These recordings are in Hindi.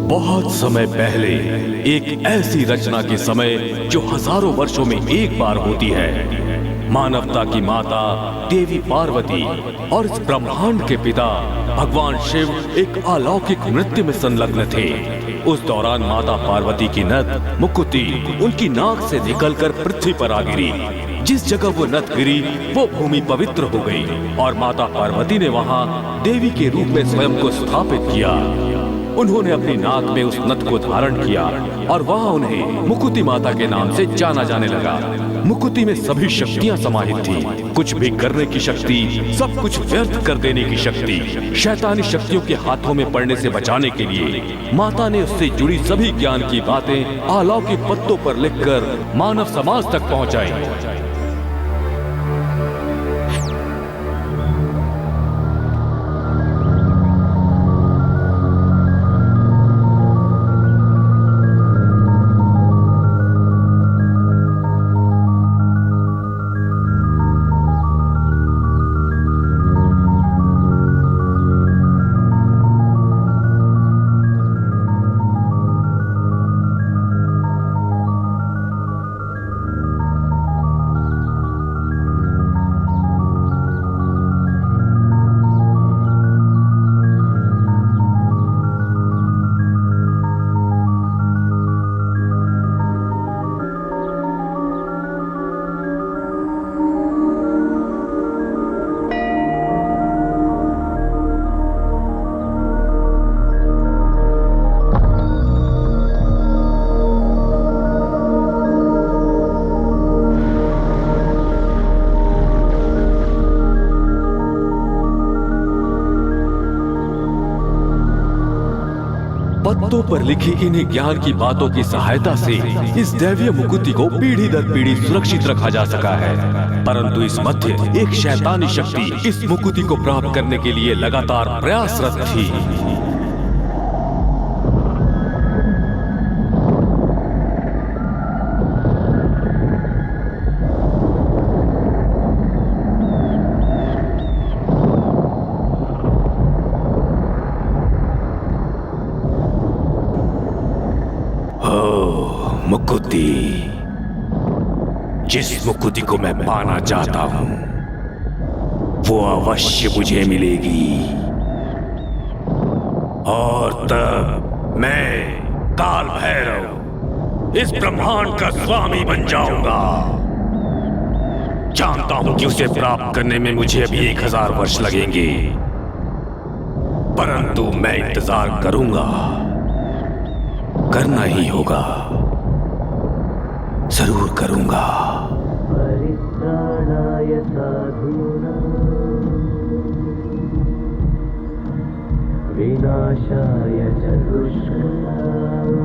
बहुत समय पहले एक ऐसी रचना के समय जो हजारों वर्षों में एक बार होती है। मानवता की माता देवी पार्वती और इस ब्रह्मांड के पिता भगवान शिव एक अलौकिक नृत्य में संलग्न थे। उस दौरान माता पार्वती की नथ मुकुति उनकी नाक से निकलकर पृथ्वी पर आ गिरी। जिस जगह वो नथ गिरी वो भूमि पवित्र हो गई और माता पार्वती ने वहां देवी के रूप में स्वयं को स्थापित किया। उन्होंने अपनी नाक में उस नथ को धारण किया और वहां उन्हें मुकुति माता के नाम से जाना जाने लगा। मुकुति में सभी शक्तियां समाहित थी, कुछ भी करने की शक्ति, सब कुछ व्यर्थ कर देने की शक्ति। शैतानी शक्तियों के हाथों में पड़ने से बचाने के लिए माता ने उससे जुड़ी सभी ज्ञान की बातें अलौकिक पत्तों पर लिखकर मानव समाज तक पहुंचाई। पत्तों पर लिखी इन्हीं ज्ञान की बातों की सहायता से इस दैवीय मुकुति को पीढ़ी दर पीढ़ी सुरक्षित रखा जा सका है। परंतु इस मध्य एक शैतानी शक्ति इस मुकुति को प्राप्त करने के लिए लगातार प्रयासरत थी। मुकुति, जिस मुकुति को मैं पाना चाहता हूं वो अवश्य मुझे मिलेगी और तब मैं काल भैरव इस ब्रह्मांड का स्वामी बन जाऊंगा। जानता हूं कि उसे प्राप्त करने में मुझे अभी 1000 वर्ष लगेंगे, परंतु मैं इंतजार करूंगा, करना ही होगा, जरूर करूंगा। परित्राणाय साधूनां विनाशाय च दुष्कृताम्।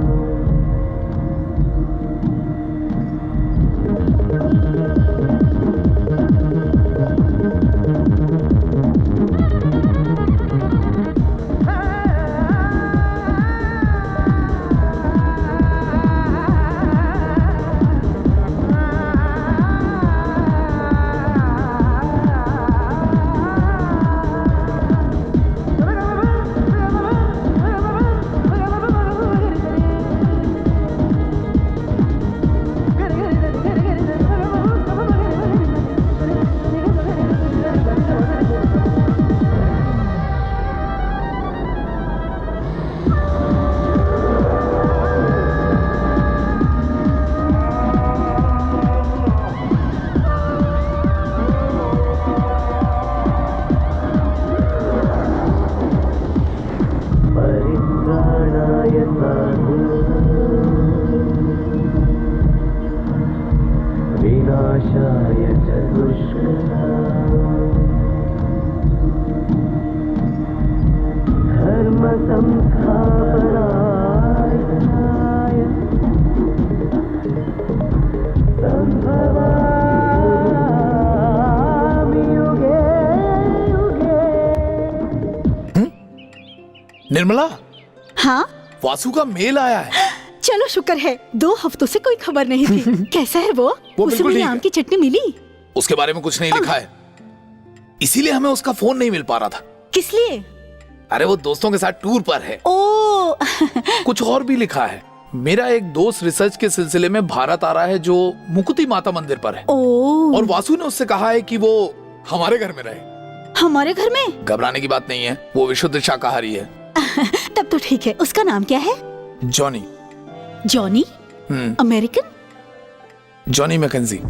निर्मला, हाँ वासु का मेल आया है। चलो शुक्र है, 2 हफ्तों से कोई खबर नहीं थी। कैसा है वो? उसे बिल्कुल मेरी ठीक आम है। की चटनी मिली? उसके बारे में कुछ नहीं लिखा है, इसीलिए हमें उसका फोन नहीं मिल पा रहा था। किस लिए? अरे वो दोस्तों के साथ टूर पर है। ओ कुछ और भी लिखा है। मेरा एक दोस्त रिसर्च के सिलसिले में भारत आ रहा है जो मुकुति माता मंदिर पर है। ओ और वासु ने उससे कहा है कि वो हमारे घर में रहे। हमारे घर में? घबराने की बात नहीं है, वो विशुद्ध शाकाहारी है। तब तो ठीक है। उसका नाम क्या है? Johnny. Johnny? American? Johnny McKenzie.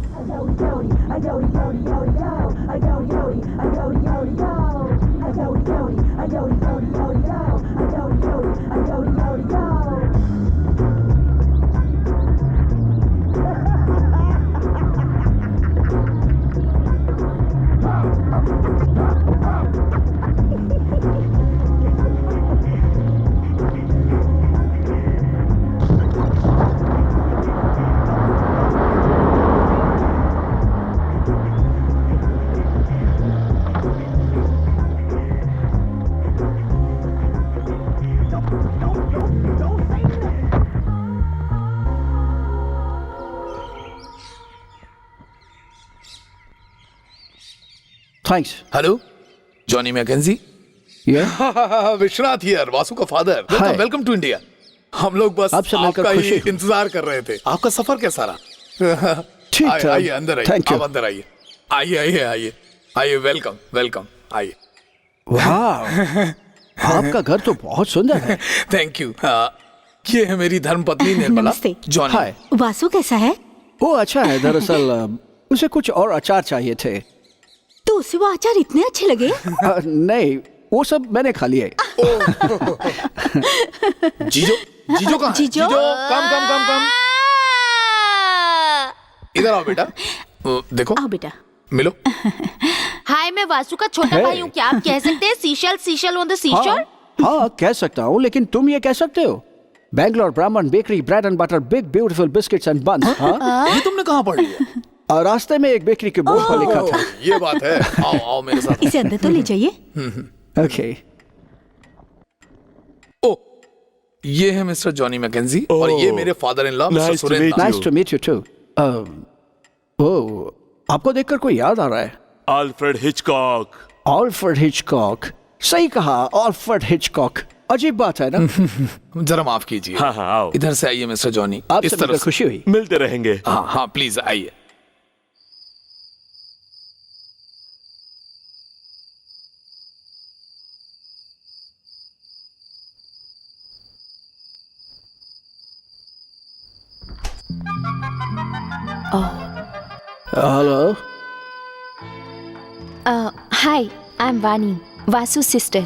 Thanks. Hello, Johnny McKenzie. Yeah. Vishwanath here, Vasu का father. Hi. Welcome to India. हम लोग बस आपसे मिलकर आपका ही खुशी हुई। इंतजार कर रहे थे। आपका सफर कैसा रहा? ठीक था। आइए अंदर आइए। Thank you. आप अंदर आइए। आइए आइए आइए आइए। Welcome welcome. आइए। Wow. आपका घर तो बहुत सुंदर है। Thank you. ये है मेरी धर्मपत्नी निर्मला। नमस्ते। जॉनी। हाय। वासु कैसा है? वो अच्छा है। दरअसल उसे कुछ और अचार चाहिए थे। तो उसे वो अचार इतने अच्छे लगे? नहीं, वो सब मैंने खा लिए। जीजो, जीजो कहाँ है? जीजो? कम कम कम कम। इधर आओ बेटा। देखो, आओ बेटा। मिलो। हाय, मैं वासु का छोटा Hey. भाई हूँ। क्या आप कह सकते हैं seashell seashell on the seashore? हाँ, कह सकता हूँ, लेकिन तुम ये कह सकते हो? बैंगलोर ब्राह्मण bakery, bread and butter, big beautiful biscuits and buns. हाँ, ये तुमने कहाँ पढ़ लिया? और रास्ते में एक बेकरी के बोर्ड पर लिखा था। ये बात है। आओ आओ मेरे साथ। इसे अंदर तो ले जाइए। ओके। ओ, ये है मिस्टर जॉनी मैकेंजी और ये मेरे father in law mister Nice to Surendra. meet you. Nice to meet you too. Oh, आपको देखकर कोई याद आ रहा है? Alfred Hitchcock. Alfred Hitchcock. सही कहा, ऑल्फ्रेड हिचकॉक। अजीब बात है ना? जरा माफ कीजिए। हाँ हाँ आओ, इधर से आइए मिस्टर जॉनी। आपसे इस मिलकर तरफ से। खुशी हुई। मिलते रहेंगे। हाँ हाँ प्लीज आइए। हेलो। हाय, आई एम वानी, Vasu sister.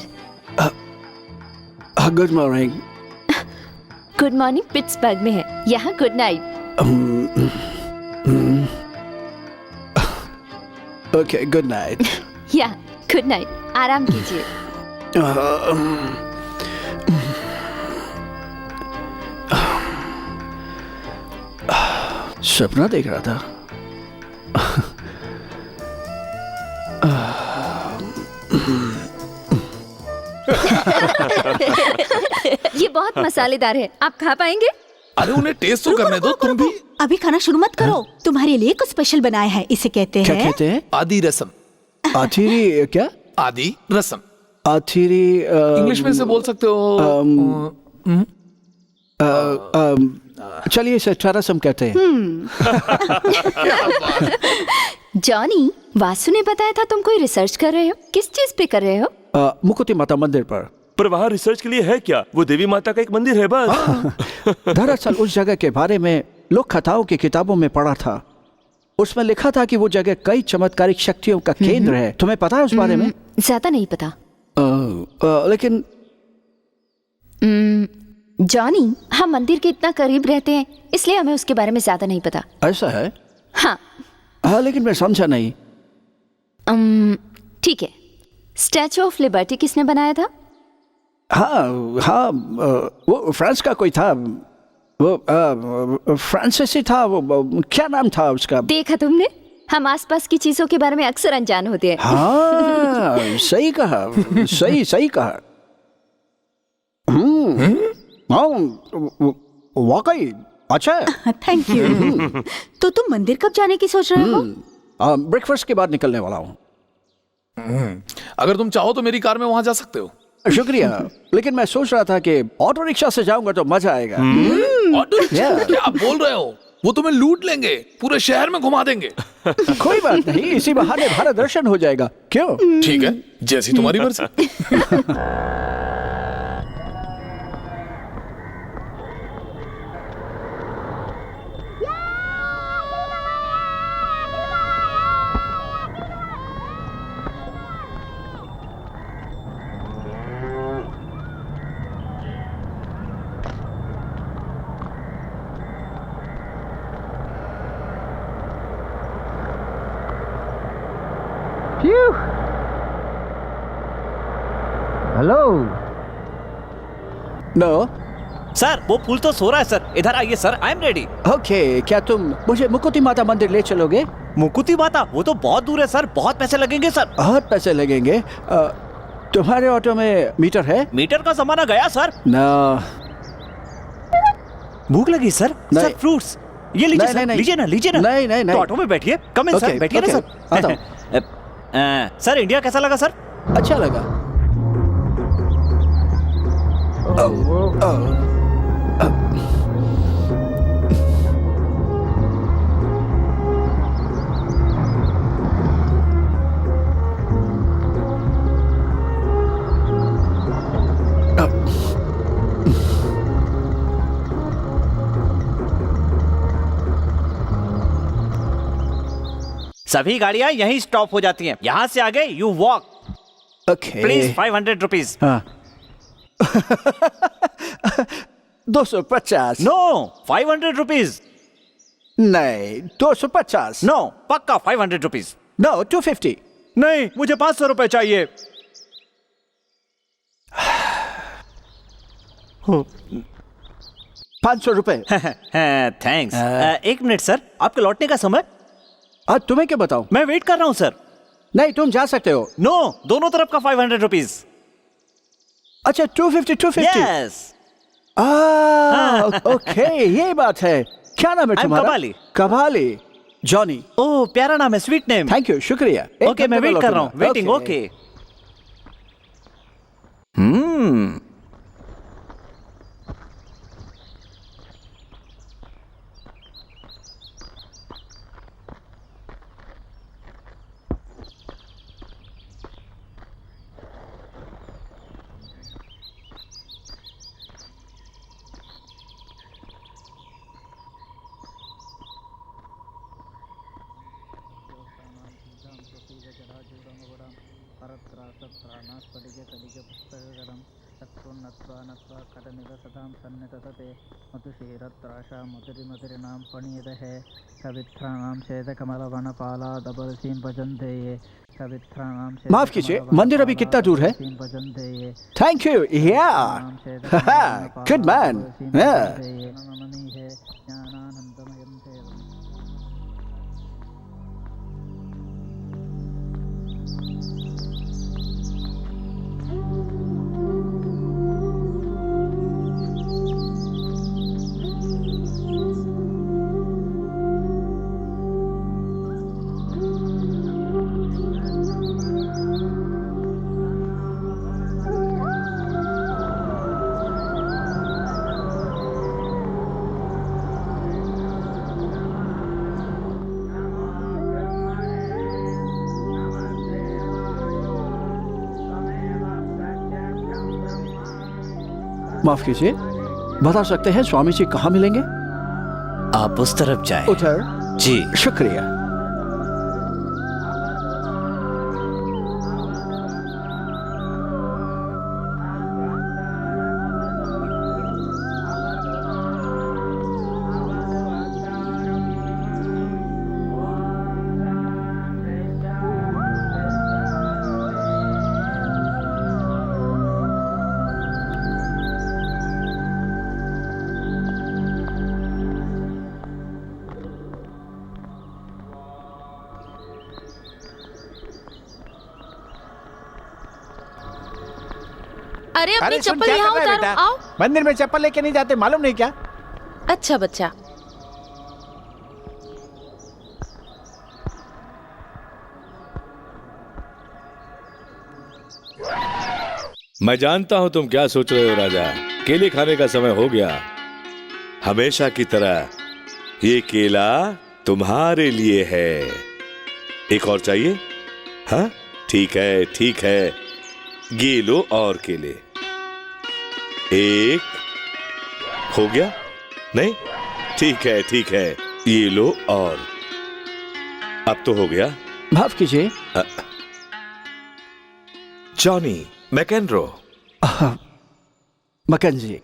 Good morning. Good morning Pittsburgh में है, यहाँ good night. Okay, good night. या गुड नाइट, आराम कीजिए। सपना देख रहा था। ये बहुत मसालेदार है, आप खा पाएंगे? अरे उन्हें टेस्ट तो करने दो। तुम भी। अभी खाना शुरू मत करो। तुम्हारे लिए कुछ स्पेशल बनाया है। इसे कहते क्या हैं कहते हैं? आदि रसम। आथिरी क्या? आदि रसम। आथिरी इंग्लिश में से बोल सकते हो। चलिए इसे रसम कहते हैं। जॉनी, वासु ने बताया था तुम कोई रिसर्च कर रहे हो। किस चीज पे कर रहे हो? मुकुति माता मंदिर पर। पर वहाँ रिसर्च के लिए है क्या? वो देवी माता का एक मंदिर है बस। दरअसल उस जगह के बारे में लोक कथाओं की किताबों में पढ़ा था। उसमें लिखा था कि वो जगह कई चमत्कारिक शक्तियों का केंद्र है। तुम्हें पता है उस बारे में? ज्यादा नहीं पता। लेकिन जॉनी, हम मंदिर के इतना करीब रहते हैं, इसलिए हमें उसके बारे में ज्यादा नहीं पता। ऐसा है? हाँ। हाँ, लेकिन मैं समझा नहीं। ठीक है, स्टैचू ऑफ लिबर्टी किसने बनाया था? हाँ हाँ, वो फ्रांस का कोई था। वो फ्रांसीसी था। वो क्या नाम था उसका? देखा तुमने, हम आसपास की चीजों के बारे में अक्सर अनजान होते हैं। हाँ, सही कहा। सही कहा। हाँ, वाकई अच्छा है। Thank you. तो तुम मंदिर कब जाने की सोच रहे हो? ब्रेकफास्ट के बाद निकलने वाला हूँ। अगर तुम चाहो तो मेरी कार में वहां जा सकते हो। शुक्रिया, लेकिन मैं सोच रहा था कि ऑटो रिक्शा से जाऊंगा तो मजा आएगा। Auto rickshaw? क्या बोल रहे हो? वो तुम्हें लूट लेंगे, पूरे शहर में घुमा देंगे। कोई बात नहीं, इसी बहाने भारत दर्शन हो जाएगा। क्यों? ठीक है, जैसी तुम्हारी मर्जी। हेलो। नो। सर वो फूल तो सो रहा है सर, इधर आइए sir, I am ready. Okay, क्या तुम मुझे मुकुति माता मंदिर ले चलोगे? मुकुति माता? वो तो बहुत दूर है सर, बहुत पैसे लगेंगे सर। बहुत पैसे लगेंगे। तुम्हारे ऑटो में मीटर है? मीटर का जमाना गया सर। ना। भूख लगी सर? नहीं। सर फ्रूट्स ये लीजिए नहीं, सर, नहीं, लीजिए ना, लीजिए ना। नहीं, नहीं, नहीं। तो ऑटो में बैठिए, कम इन सर, ओके, बैठिए ना ओके, सर। आता हूं। सर इंडिया कैसा लगा सर? अच्छा लगा। सभी गाड़ियां यहीं स्टॉप हो जाती हैं, यहाँ से आगे you walk. Okay please 500 rupees. हाँ। 250। No 500 rupees. नहीं, 250। नो पक्का 500 रुपीज। नो, 250। नहीं मुझे 500 रुपए चाहिए। 500 रुपए। थैंक्स। एक मिनट सर, आपके लौटने का समय? आज तुम्हें क्या बताऊं? मैं वेट कर रहा हूँ सर। नहीं, तुम जा सकते हो। नो दोनों तरफ का 500 रुपीज। अच्छा, 250। यस। ओके, ये बात है। क्या नाम है I'm तुम्हारा? कबाली। कबाली। जॉनी। ओह प्यारा नाम है, स्वीट नेम। थैंक यू, शुक्रिया। ओके मैं वेट कर रहा हूँ, वेटिंग। ओके। माफ कीजिए, मंदिर अभी कितना दूर है? Thank you. या गुड मैन। माफ कीजिए, बता सकते हैं स्वामी जी कहाँ मिलेंगे? आप उस तरफ जाएं। उधर? जी शुक्रिया। अरे अपनी अरे सुन, चप्पल क्या यहाँ कर रहा है उतारो। बेटा? आओ। मंदिर में चप्पल लेके नहीं जाते, मालूम नहीं क्या? अच्छा बच्चा। मैं जानता हूं तुम क्या सोच रहे हो राजा। केले खाने का समय हो गया। हमेशा की तरह ये केला तुम्हारे लिए है। एक और चाहिए? हाँ ठीक है ठीक है, ये लो और केले। एक हो गया? नहीं ठीक है, ये लो और। अब तो हो गया। माफ कीजिए। Johnny McEnroe. मैकेंजी।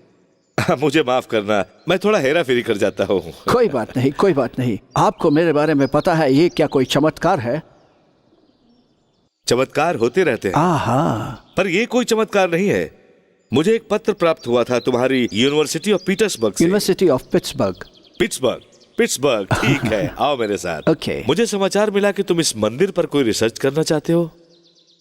मुझे माफ करना, मैं थोड़ा हेरा फेरी कर जाता हूँ। कोई बात नहीं। आपको मेरे बारे में पता है, ये क्या कोई चमत्कार है? चमत्कार होते रहते हैं। आहा। पर ये कोई चमत्कार नहीं है। मुझे एक पत्र प्राप्त हुआ था तुम्हारी यूनिवर्सिटी ऑफ पीटर्सबर्ग से। University of Pittsburgh. पिट्सबर्ग ठीक है, आओ मेरे साथ। ओके। मुझे समाचार मिला कि तुम इस मंदिर पर कोई रिसर्च करना चाहते हो।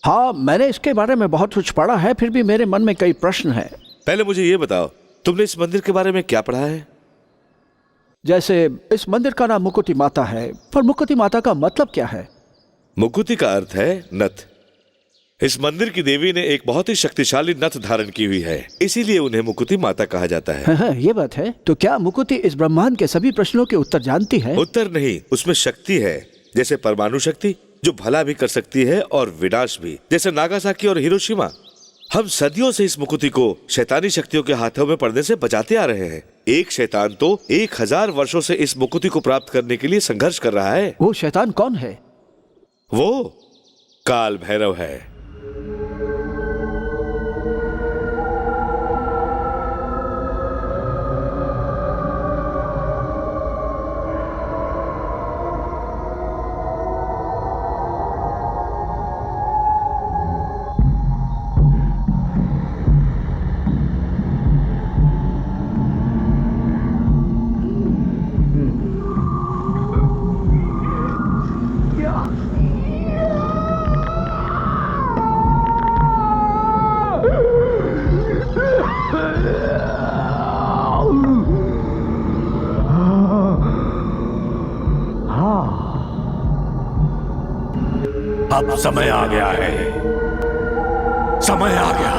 हाँ, मैंने इसके बारे में बहुत कुछ पढ़ा है, फिर भी मेरे मन में कई प्रश्न हैं। पहले मुझे ये बताओ, तुमने इस मंदिर के बारे में क्या पढ़ा है? जैसे इस मंदिर का नाम मुकुति माता है, पर मुकुति माता का मतलब क्या है? मुकुति का अर्थ है नथ। इस मंदिर की देवी ने एक बहुत ही शक्तिशाली नथ धारण की हुई है, इसीलिए उन्हें मुकुति माता कहा जाता है। हाँ, ये बात है। तो क्या मुकुति इस ब्रह्मांड के सभी प्रश्नों के उत्तर जानती है? उत्तर नहीं, उसमें शक्ति है। जैसे परमाणु शक्ति, जो भला भी कर सकती है और विनाश भी, जैसे नागासाकी और हिरोशिमा। हम सदियों से इस मुकुति को शैतानी शक्तियों के हाथों में पड़ने से बचाते आ रहे हैं। एक शैतान तो 1000 वर्षों से इस मुकुति को प्राप्त करने के लिए संघर्ष कर रहा है। वो शैतान कौन है? वो काल भैरव है। अब समय आ गया है, समय आ गया।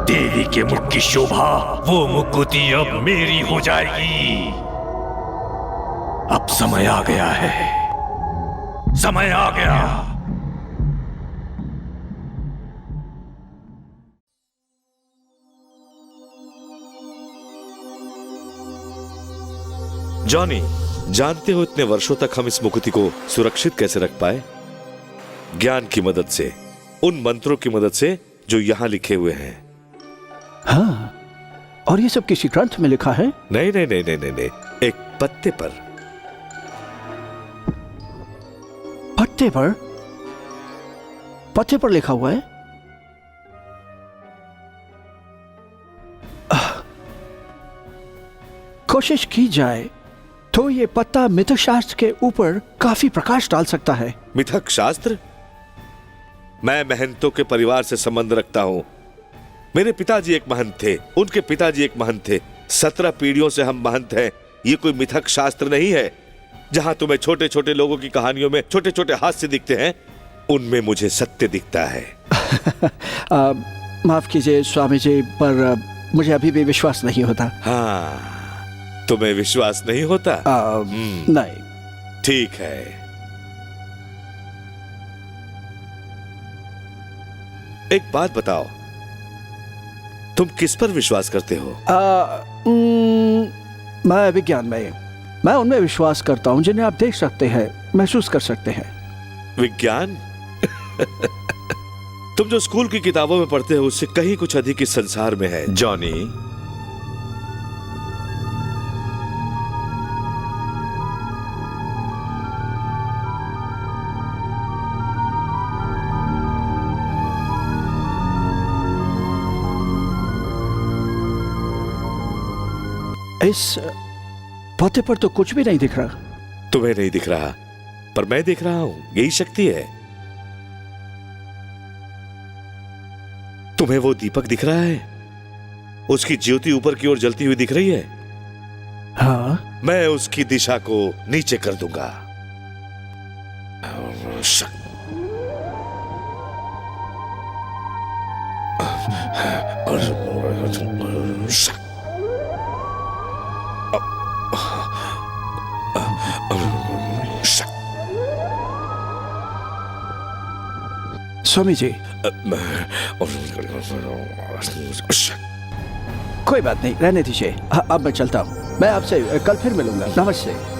देवी के मुख की शोभा, वो मुकुति अब मेरी हो जाएगी। अब समय आ गया है, समय आ गया। जॉनी, जानते हो इतने वर्षों तक हम इस मुकुति को सुरक्षित कैसे रख पाए? ज्ञान की मदद से, उन मंत्रों की मदद से जो यहां लिखे हुए हैं। हाँ, और ये सब किसी ग्रंथ में लिखा है? नहीं नहीं नहीं नहीं नहीं, नहीं। एक पत्ते पर। पत्ते पर? पत्ते पर लिखा हुआ है? कोशिश की जाए तो ये पत्ता मिथक शास्त्र के ऊपर काफी प्रकाश डाल सकता है। मिथक शास्त्र? मैं महंतों के परिवार से संबंध रखता हूं। मेरे पिताजी एक महंत थे, उनके पिताजी एक महंत थे। 17 पीढ़ियों से हम महंत हैं। ये कोई मिथक शास्त्र नहीं है। जहां तुम्हें छोटे छोटे लोगों की कहानियों में छोटे छोटे हास्य दिखते हैं, उनमें मुझे सत्य दिखता है। माफ कीजिए स्वामी जी, पर मुझे अभी भी विश्वास नहीं होता। हाँ, तुम्हें विश्वास नहीं होता? नहीं। ठीक है। एक बात बताओ, तुम किस पर विश्वास करते हो? मैं विज्ञान में, मैं उनमें विश्वास करता हूं जिन्हें आप देख सकते हैं, महसूस कर सकते हैं। विज्ञान? तुम जो स्कूल की किताबों में पढ़ते हो उससे कहीं कुछ अधिक इस संसार में है जॉनी। इस पौधे पर तो कुछ भी नहीं दिख रहा। तुम्हें नहीं दिख रहा, पर मैं दिख रहा हूं। यही शक्ति है। तुम्हें वो दीपक दिख रहा है? उसकी ज्योति ऊपर की ओर जलती हुई दिख रही है? हाँ। मैं उसकी दिशा को नीचे कर दूंगा। स्वामी जी, कोई बात नहीं, रहने दीजिए। अब मैं चलता हूँ। मैं आपसे कल फिर मिलूंगा। नमस्ते।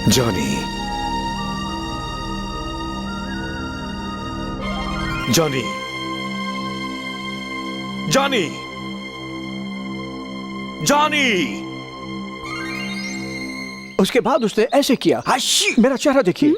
Johnny, Johnny, Johnny, Johnny. उसके बाद उसने ऐसे किया। मेरा चेहरा देखिए।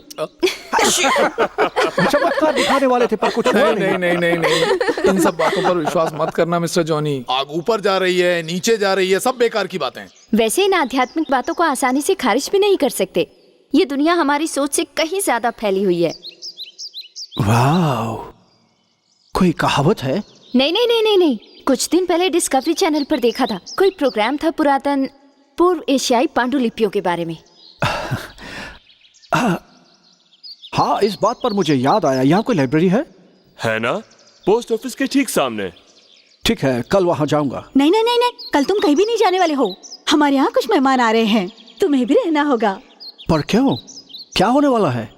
चमत्कार दिखाने वाले थे पर कुछ हुआ नहीं नहीं नहीं नहीं, इन सब बातों पर विश्वास मत करना मिस्टर जॉनी। आग ऊपर जा रही है, नीचे जा रही है, सब बेकार की बातें। वैसे इन आध्यात्मिक बातों को आसानी से खारिज भी नहीं कर सकते। ये दुनिया हमारी सोच से कहीं ज्यादा फैली हुई है। वाह, कोई कहावत है? नहीं नहीं नहीं नहीं नहीं, कुछ दिन पहले डिस्कवरी चैनल पर देखा था। कोई प्रोग्राम था पुरातन पूर्व एशियाई पांडुलिपियों के बारे में। हाँ, इस बात पर मुझे याद आया, यहाँ कोई लाइब्रेरी है ना? पोस्ट ऑफिस के ठीक सामने। ठीक है, कल वहाँ जाऊंगा। नहीं नहीं नहीं नहीं, कल तुम कहीं भी नहीं जाने वाले हो। हमारे यहाँ कुछ मेहमान आ रहे हैं, तुम्हें भी रहना होगा। पर क्यों? क्या होने वाला है?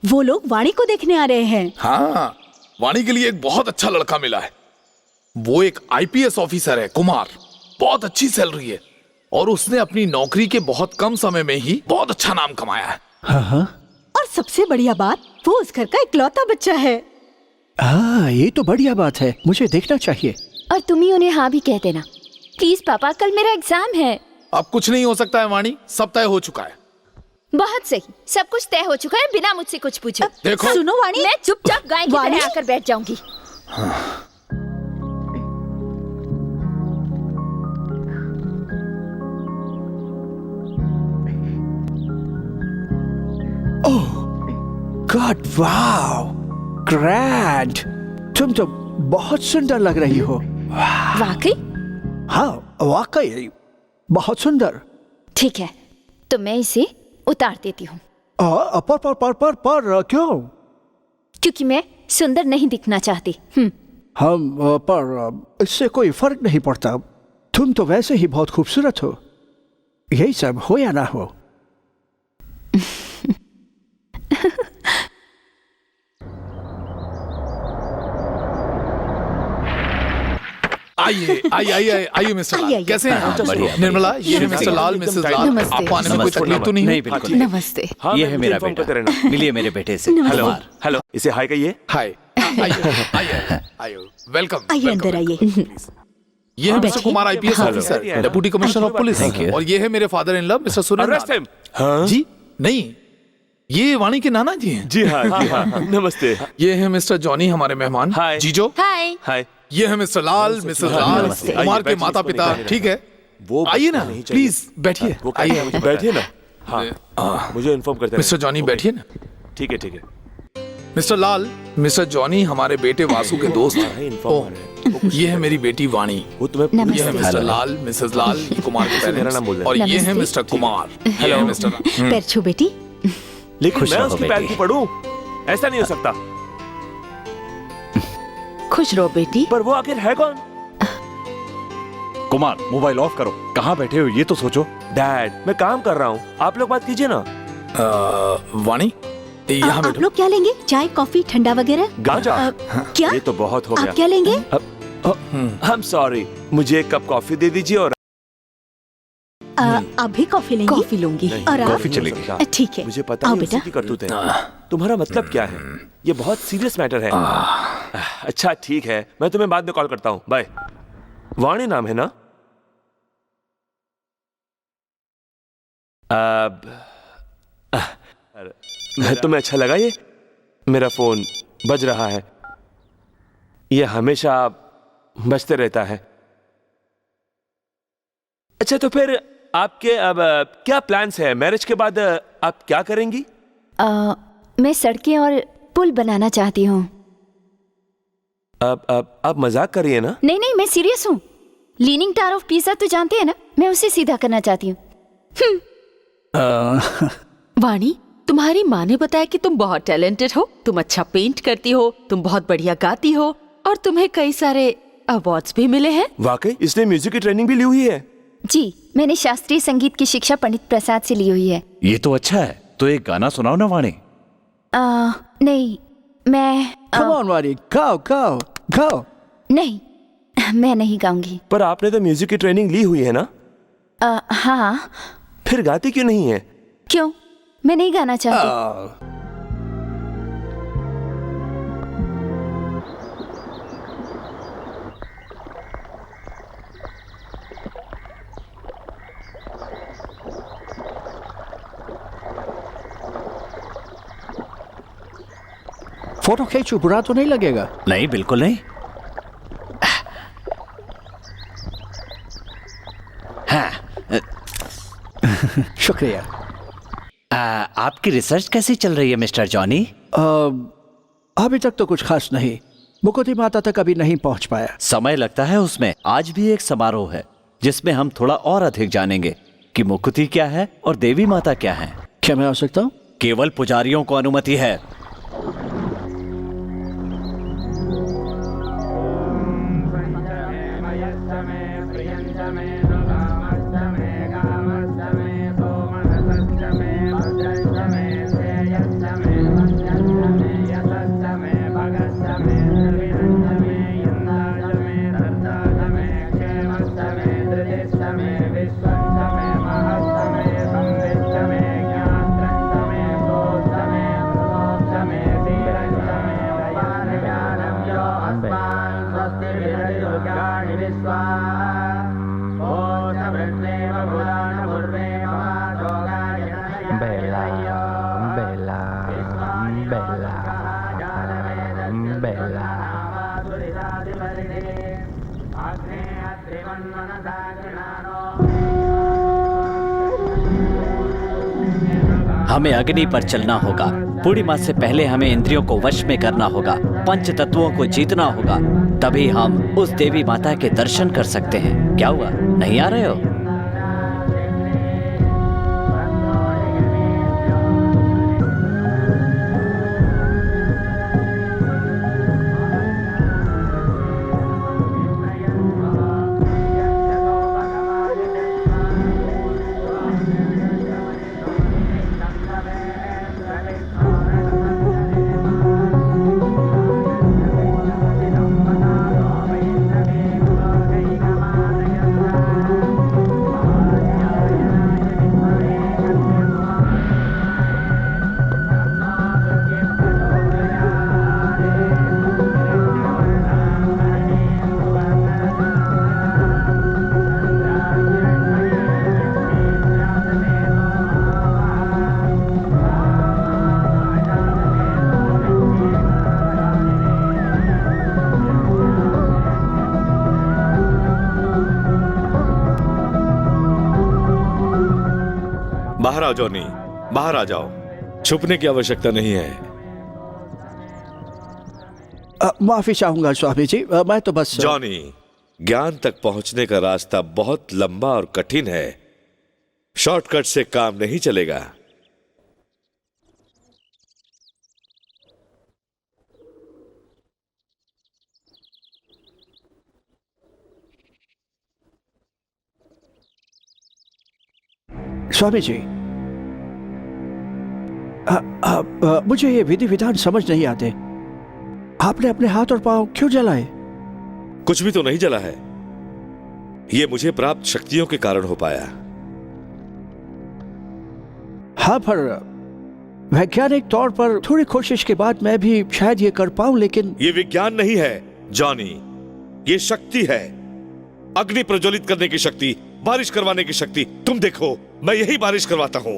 वो लोग वाणी को देखने आ रहे हैं। हाँ, वाणी के लिए एक बहुत अच्छा लड़का मिला है। वो एक आईपीएस ऑफिसर है, कुमार। बहुत अच्छी सैलरी है और उसने अपनी नौकरी के बहुत कम समय में ही बहुत अच्छा नाम कमाया है। हाँ। और सबसे बढ़िया बात, वो उस घर का इकलौता बच्चा है। ये तो बढ़िया बात है, मुझे देखना चाहिए। और तुम ही उन्हें हाँ भी कह देना प्लीज। पापा, कल मेरा एग्जाम है। अब कुछ नहीं हो सकता है वाणी, सब तय हो चुका है। बहुत सही, सब कुछ तय हो चुका है बिना मुझसे कुछ पूछे। देखो, सुनो वाणी, मैं चुपचाप गाय की वाणी? तरह आकर बैठ जाऊंगी। God, wow, grand. तुम तो बहुत सुंदर लग रही हो। वाकई? हाँ, वाकई बहुत सुंदर। ठीक है, तो मैं इसे उतार देती हूँ। पर क्यों? क्योंकि मैं सुंदर नहीं दिखना चाहती। पर इससे कोई फर्क नहीं पड़ता। तुम तो वैसे ही बहुत खूबसूरत हो, यही सब हो या ना हो। आइए आइए आइए आइए मिस्टर लाल, आइए। कैसे हैं आप? बढ़िया। निर्मला, ये है मिस्टर लाल, मिसेस लाल। नमस्ते। आपको आने में कोई तकलीफ तो नहीं नहीं, है? बिल्कुल नमस्ते। हाँ, ये मैं है मुझे मेरा inform बेटा। करते रहना। मिलिए मेरे बेटे से। हेलो, कुमार। हेलो, इसे हाय कहिए। हाय, आइए आइए आइए, वेलकम। आइए अंदर आइए। ये है mister Kumar, IPS officer, deputy commissioner of police. Thank you। और ये है मेरे father in law mister Surendra. Arrest him। हाँ? जी नहीं, ये वाणी के नाना जी हैं। जी हाँ, जी हाँ। नमस्ते। ये है मिस्टर जॉनी, हमारे मेहमान। हाय। जीजो। हाय। हाय। ये है मिस्टर लाल, मिसेस लाल, नमस्ते। कुमार आइए, के बैठिए, माता इसको पिता। निकालिए। ठीक है, वो आइए ना, नहीं चाहिए। प्लीज बैठिए। वो आइए, मुझे बैठिए ना। हाँ, मुझे इन्फॉर्म करते मिस्टर रहना। Johnny okay. बैठिए ना। ठीक है, ठीक है। मिस्टर लाल, मिस्टर जॉनी हमारे बेटे वासु के दोस्त हाँ, हैं। inform ओह, आ रहे हैं। ये है मेरी बेटी वाणी। वो तुम्हें नमस्ते। ये है मिस्टर हेलो। लाल, मिसेस लाल, ये कुमार के मेरा पेरेंट्स। नाम बोल दें। और ये है नमस्ते। मिस्टर कुमार। ये है मिस्टर पैर छू बेटी। लेकिन खुश मैं रहो उसके पैर बेटी। की पढ़ूं? ऐसा नहीं हो सकता। खुश रहो बेटी। पर वो आखिर है कौन? कुमार, मोबाइल ऑफ करो। कहाँ बैठे हो ये तो सोचो। डैड, मैं काम कर रहा हूँ, आप लोग बात कीजिए ना। वाणी, यहाँ आप बैठो। लोग क्या लेंगे? चाय, कॉफी, ठंडा वगैरह? गांजा? क्या? ये तो बहुत हो आप गया। क्या लेंगे? आई एम सॉरी, मुझे एक कप कॉफी दे दीजिए। और आप भी कॉफी लेंगे? कॉफी लूंगी। और आप? कॉफी चलेगी। ठीक है। मुझे पता आओ है बेटा। उसी की करतूत है। तुम्हारा मतलब क्या है? ये बहुत सीरियस मैटर है। अच्छा ठीक है, मैं तुम्हें बाद में कॉल करता हूँ। बाय। वाणी नाम है ना? तुम्हें अच्छा लगा ये? मेरा फोन बज रहा है। यह हमेशा बजते रहता है। अच्छा, तो फिर आपके अब क्या प्लान्स है? मैरिज के बाद आप क्या करेंगी? मैं सड़कें और पुल बनाना चाहती हूँ। अब मजाक करिए ना। नहीं नहीं, मैं सीरियस हूँ। लीनिंग टावर ऑफ पीसा तो जानते हैं ना, मैं उसे सीधा करना चाहती हूँ। वाणी, तुम्हारी माँ ने बताया कि तुम बहुत टैलेंटेड हो, तुम अच्छा पेंट करती हो, तुम बहुत बढ़िया गाती हो और तुम्हें कई सारे अवार्ड्स भी मिले हैं। वाकई? इसने म्यूजिक की ट्रेनिंग भी ली हुई है? जी, मैंने शास्त्रीय संगीत की शिक्षा पंडित प्रसाद से ली हुई है। ये तो अच्छा है। तो एक गाना सुनाओ ना वाणी। नहीं, मैं Come on, वाणी, गाओ गाओ गाओ। नहीं, मैं नहीं गाऊंगी। पर आपने तो म्यूजिक की ट्रेनिंग ली हुई है ना? हाँ। फिर गाती क्यों नहीं है? क्यों? मैं नहीं गाना चाहती। फोटो खींचो, बुरा तो नहीं लगेगा? नहीं, बिल्कुल नहीं। हाँ। शुक्रिया। आपकी रिसर्च कैसी चल रही है मिस्टर जॉनी? अभी तक तो कुछ खास नहीं। मुकुति माता तक अभी नहीं पहुंच पाया। समय लगता है उसमें। आज भी एक समारोह है जिसमें हम थोड़ा और अधिक जानेंगे कि मुकुति क्या है और देवी माता क्या है। क्या मैं आ सकता हूँ? केवल पुजारियों को अनुमति है। हमें अग्नि पर चलना होगा। पूर्णिमा से पहले हमें इंद्रियों को वश में करना होगा, पंच तत्वों को जीतना होगा, तभी हम उस देवी माता के दर्शन कर सकते हैं। क्या हुआ, नहीं आ रहे हो? बाहर आओ जॉनी, बाहर आ जाओ। छुपने की आवश्यकता नहीं है। माफी चाहूंगा स्वामी जी, मैं तो बस। जॉनी, ज्ञान तक पहुंचने का रास्ता बहुत लंबा और कठिन है। शॉर्टकट से काम नहीं चलेगा। स्वामी जी, मुझे ये विधि विधान समझ नहीं आते। आपने अपने हाथ और पांव क्यों जलाए? कुछ भी तो नहीं जला है। ये मुझे प्राप्त शक्तियों के कारण हो पाया। हाँ, पर वैज्ञानिक तौर पर थोड़ी कोशिश के बाद मैं भी शायद ये कर पाऊं, लेकिन ये विज्ञान नहीं है जॉनी, ये शक्ति है। अग्नि प्रज्वलित करने की शक्ति, बारिश करवाने की शक्ति। तुम देखो, मैं यही बारिश करवाता हूं।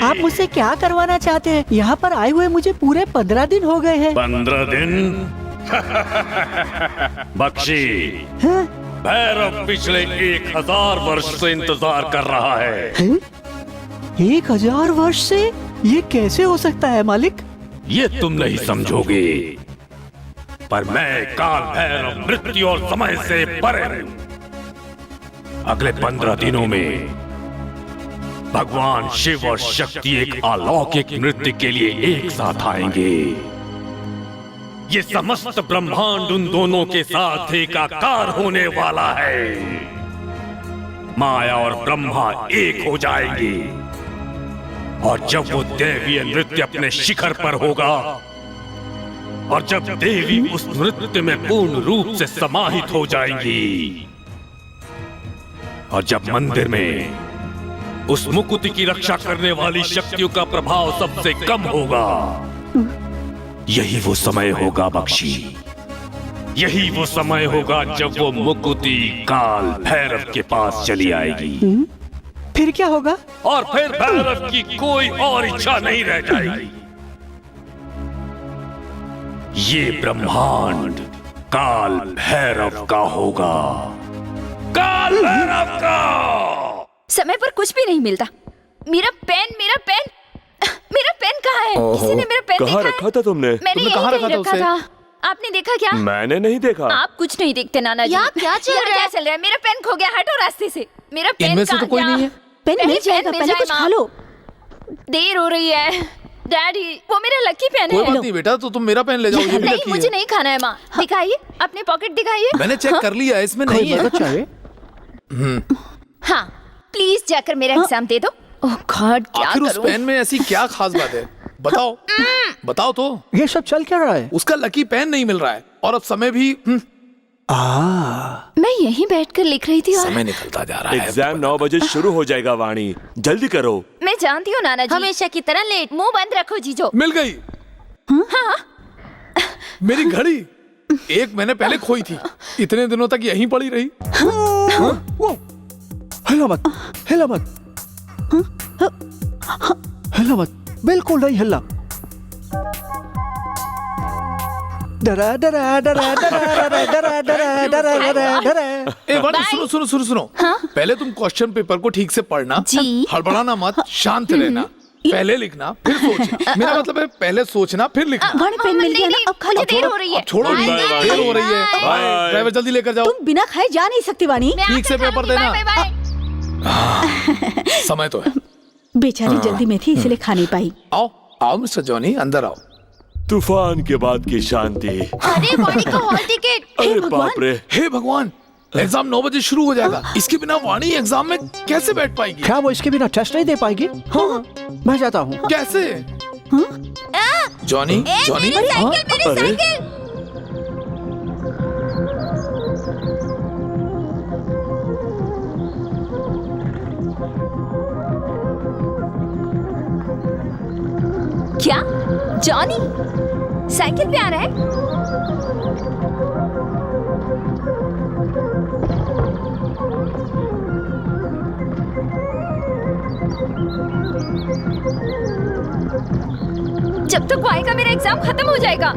आप मुझसे क्या करवाना चाहते हैं? यहाँ पर आए हुए मुझे पूरे 15 दिन हो गए हैं। 15 दिन? बख्शी, भैरव पिछले 1000 वर्ष से इंतजार कर रहा है। 1000 वर्ष से? ये कैसे हो सकता है मालिक? ये तुम नहीं समझोगे, पर मैं काल भैरव मृत्यु और समय से परे हूं। अगले 15 दिनों में भगवान शिव और शक्ति एक अलौकिक नृत्य के लिए एक साथ आएंगे। ये समस्त ब्रह्मांड उन दोनों के साथ एकाकार होने वाला है। माया और ब्रह्मा एक हो जाएंगे, और जब वो दैवीय नृत्य अपने शिखर पर होगा, और जब देवी उस नृत्य में पूर्ण रूप से समाहित हो जाएंगी, और जब मंदिर में उस मुकुट की रक्षा करने वाली शक्तियों का प्रभाव सबसे कम होगा, यही वो समय होगा बख्शी। यही वो समय होगा जब वो मुकुटी काल भैरव के पास चली आएगी। फिर क्या होगा? और फिर भैरव की कोई और इच्छा नहीं रह जाएगी। ये ब्रह्मांड काल भैरव का होगा। काल भैरव का। समय पर कुछ भी नहीं मिलता। मेरा पेन कहाँ है? किसी ने मेरा पेन कहाँ देखा रखा था तुमने? मैंने यहीं कहीं रखा था। आपने देखा क्या? मैंने नहीं देखा। आप कुछ नहीं देखते नाना जी। यहाँ क्या चल रहा है? मेरा पेन खो गया। हटो रास्ते से। मेरा पेन इनमें से तो कोई नहीं है। पेन मिल जाएगा, पहले कुछ खा लो। देर हो रही है। डैडी, वो मेरा लकी पेन कोई है। बात नहीं बेटा, तो तुम मेरा पेन ले जाओ, ये भी नहीं, लकी मुझे है। नहीं खाना है माँ। दिखाइए अपने पॉकेट दिखाइए। मैंने चेक कर लिया, इसमें नहीं है। मदद चाहिए? हाँ, प्लीज जाकर मेरा एग्जाम दे दो। ओह गॉड, क्या आखिर उस करूं? पेन में ऐसी क्या खास बात है? बताओ बताओ तो। ये सब चल क्या रहा है? उसका लकी पेन नहीं मिल रहा है, और अब समय भी मैं यहीं बैठकर लिख रही थी और समय निकलता जा रहा है। एग्जाम 9 बजे शुरू हो जाएगा वाणी, जल्दी करो। मैं जानती हूँ नाना जी। हमेशा की तरह लेट। मुंह बंद रखो जीजो। मिल गई। हाँ, मेरी घड़ी 1 महीने पहले खोई थी, इतने दिनों तक यहीं पड़ी रही। वो हिला मत, हिला मत, हिला मत, बिल्कुल नहीं हिला। डरा डरा डरा डरा डरा डरा डरा डरा डरा डरा। ए वाणी, सुनो सुनो सुनो सुनो। पहले तुम क्वेश्चन पेपर को ठीक से पढ़ना, जी। हड़बड़ाना मत, शांत रहना। पहले लिखना फिर सोचना। मेरा मतलब है पहले सोचना फिर लिखना। वाणी पेन मिल गया ना, अब खा लो। मुझे देर हो रही है। अब छोड़ो, देर हो रही है। बाय। ड्राइवर जल्दी लेकर जाओ। तुम बिना खाए जा नहीं सकती वाणी। मैं ठीक से आकर पेपर खाऊंगी। देना। Bye, bye, bye. समय तो है। बेचारी जल्दी में थी, इसलिए खा नहीं पाई। आओ आओ मिस्टर जॉनी, अंदर आओ। तूफान के बाद की शांति। अरे वाणी का हॉल टिकट। अरे बाप रे। हे भगवान, एग्जाम 9 बजे शुरू हो जाएगा। इसके बिना वाणी एग्जाम में कैसे बैठ पाएगी? क्या वो इसके बिना टेस्ट नहीं दे पाएगी? हाँ, मैं जाता हूँ। कैसे? जॉनी जॉनी, मेरी हाँ? साइकिल, मेरी अरे। साइकिल। क्या? जॉनी साइकिल पे आ रहा है? जब तक वो आएगा मेरा एग्जाम खत्म हो जाएगा।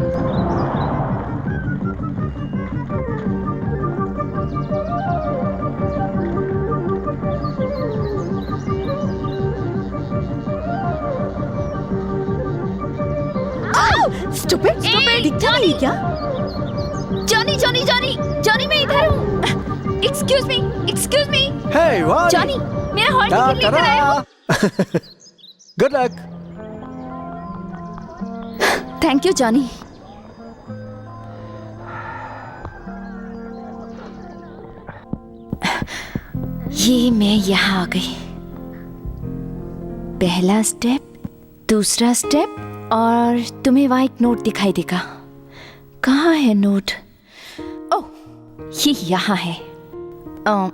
स्टूपिड दिखता नहीं क्या? जॉनी जॉनी जॉनी जॉनी मैं इधर हूँ। एक्सक्यूज मी हे वानी, जॉनी मेरा हॉल टिकट लेकर आया हो। Good luck. Thank you Johnny. ये मैं यहाँ आ गई। पहला स्टेप, दूसरा स्टेप, और तुम्हें वहां एक नोट दिखाई देगा। कहाँ है नोट? ओह, ये यहाँ है। ओह,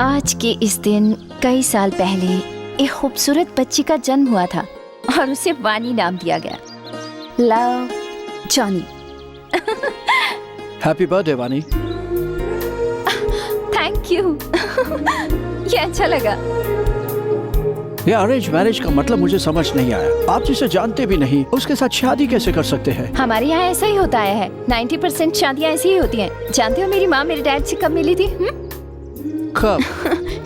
आज के इस दिन कई साल पहले एक खूबसूरत बच्ची का जन्म हुआ था और उसे वानी नाम दिया गया। Love, Johnny. हैप्पी बर्थडे वानी। Thank you. ये अच्छा लगा। ये अरेंज मैरिज का मतलब मुझे समझ नहीं आया। आप जिसे जानते भी नहीं उसके साथ शादी कैसे कर सकते हैं? हमारे यहाँ ऐसा ही होता है। 90% शादियाँ ऐसी ही होती हैं। जानते हो मेरी माँ मेरे डैड से कब मिली थी? कब?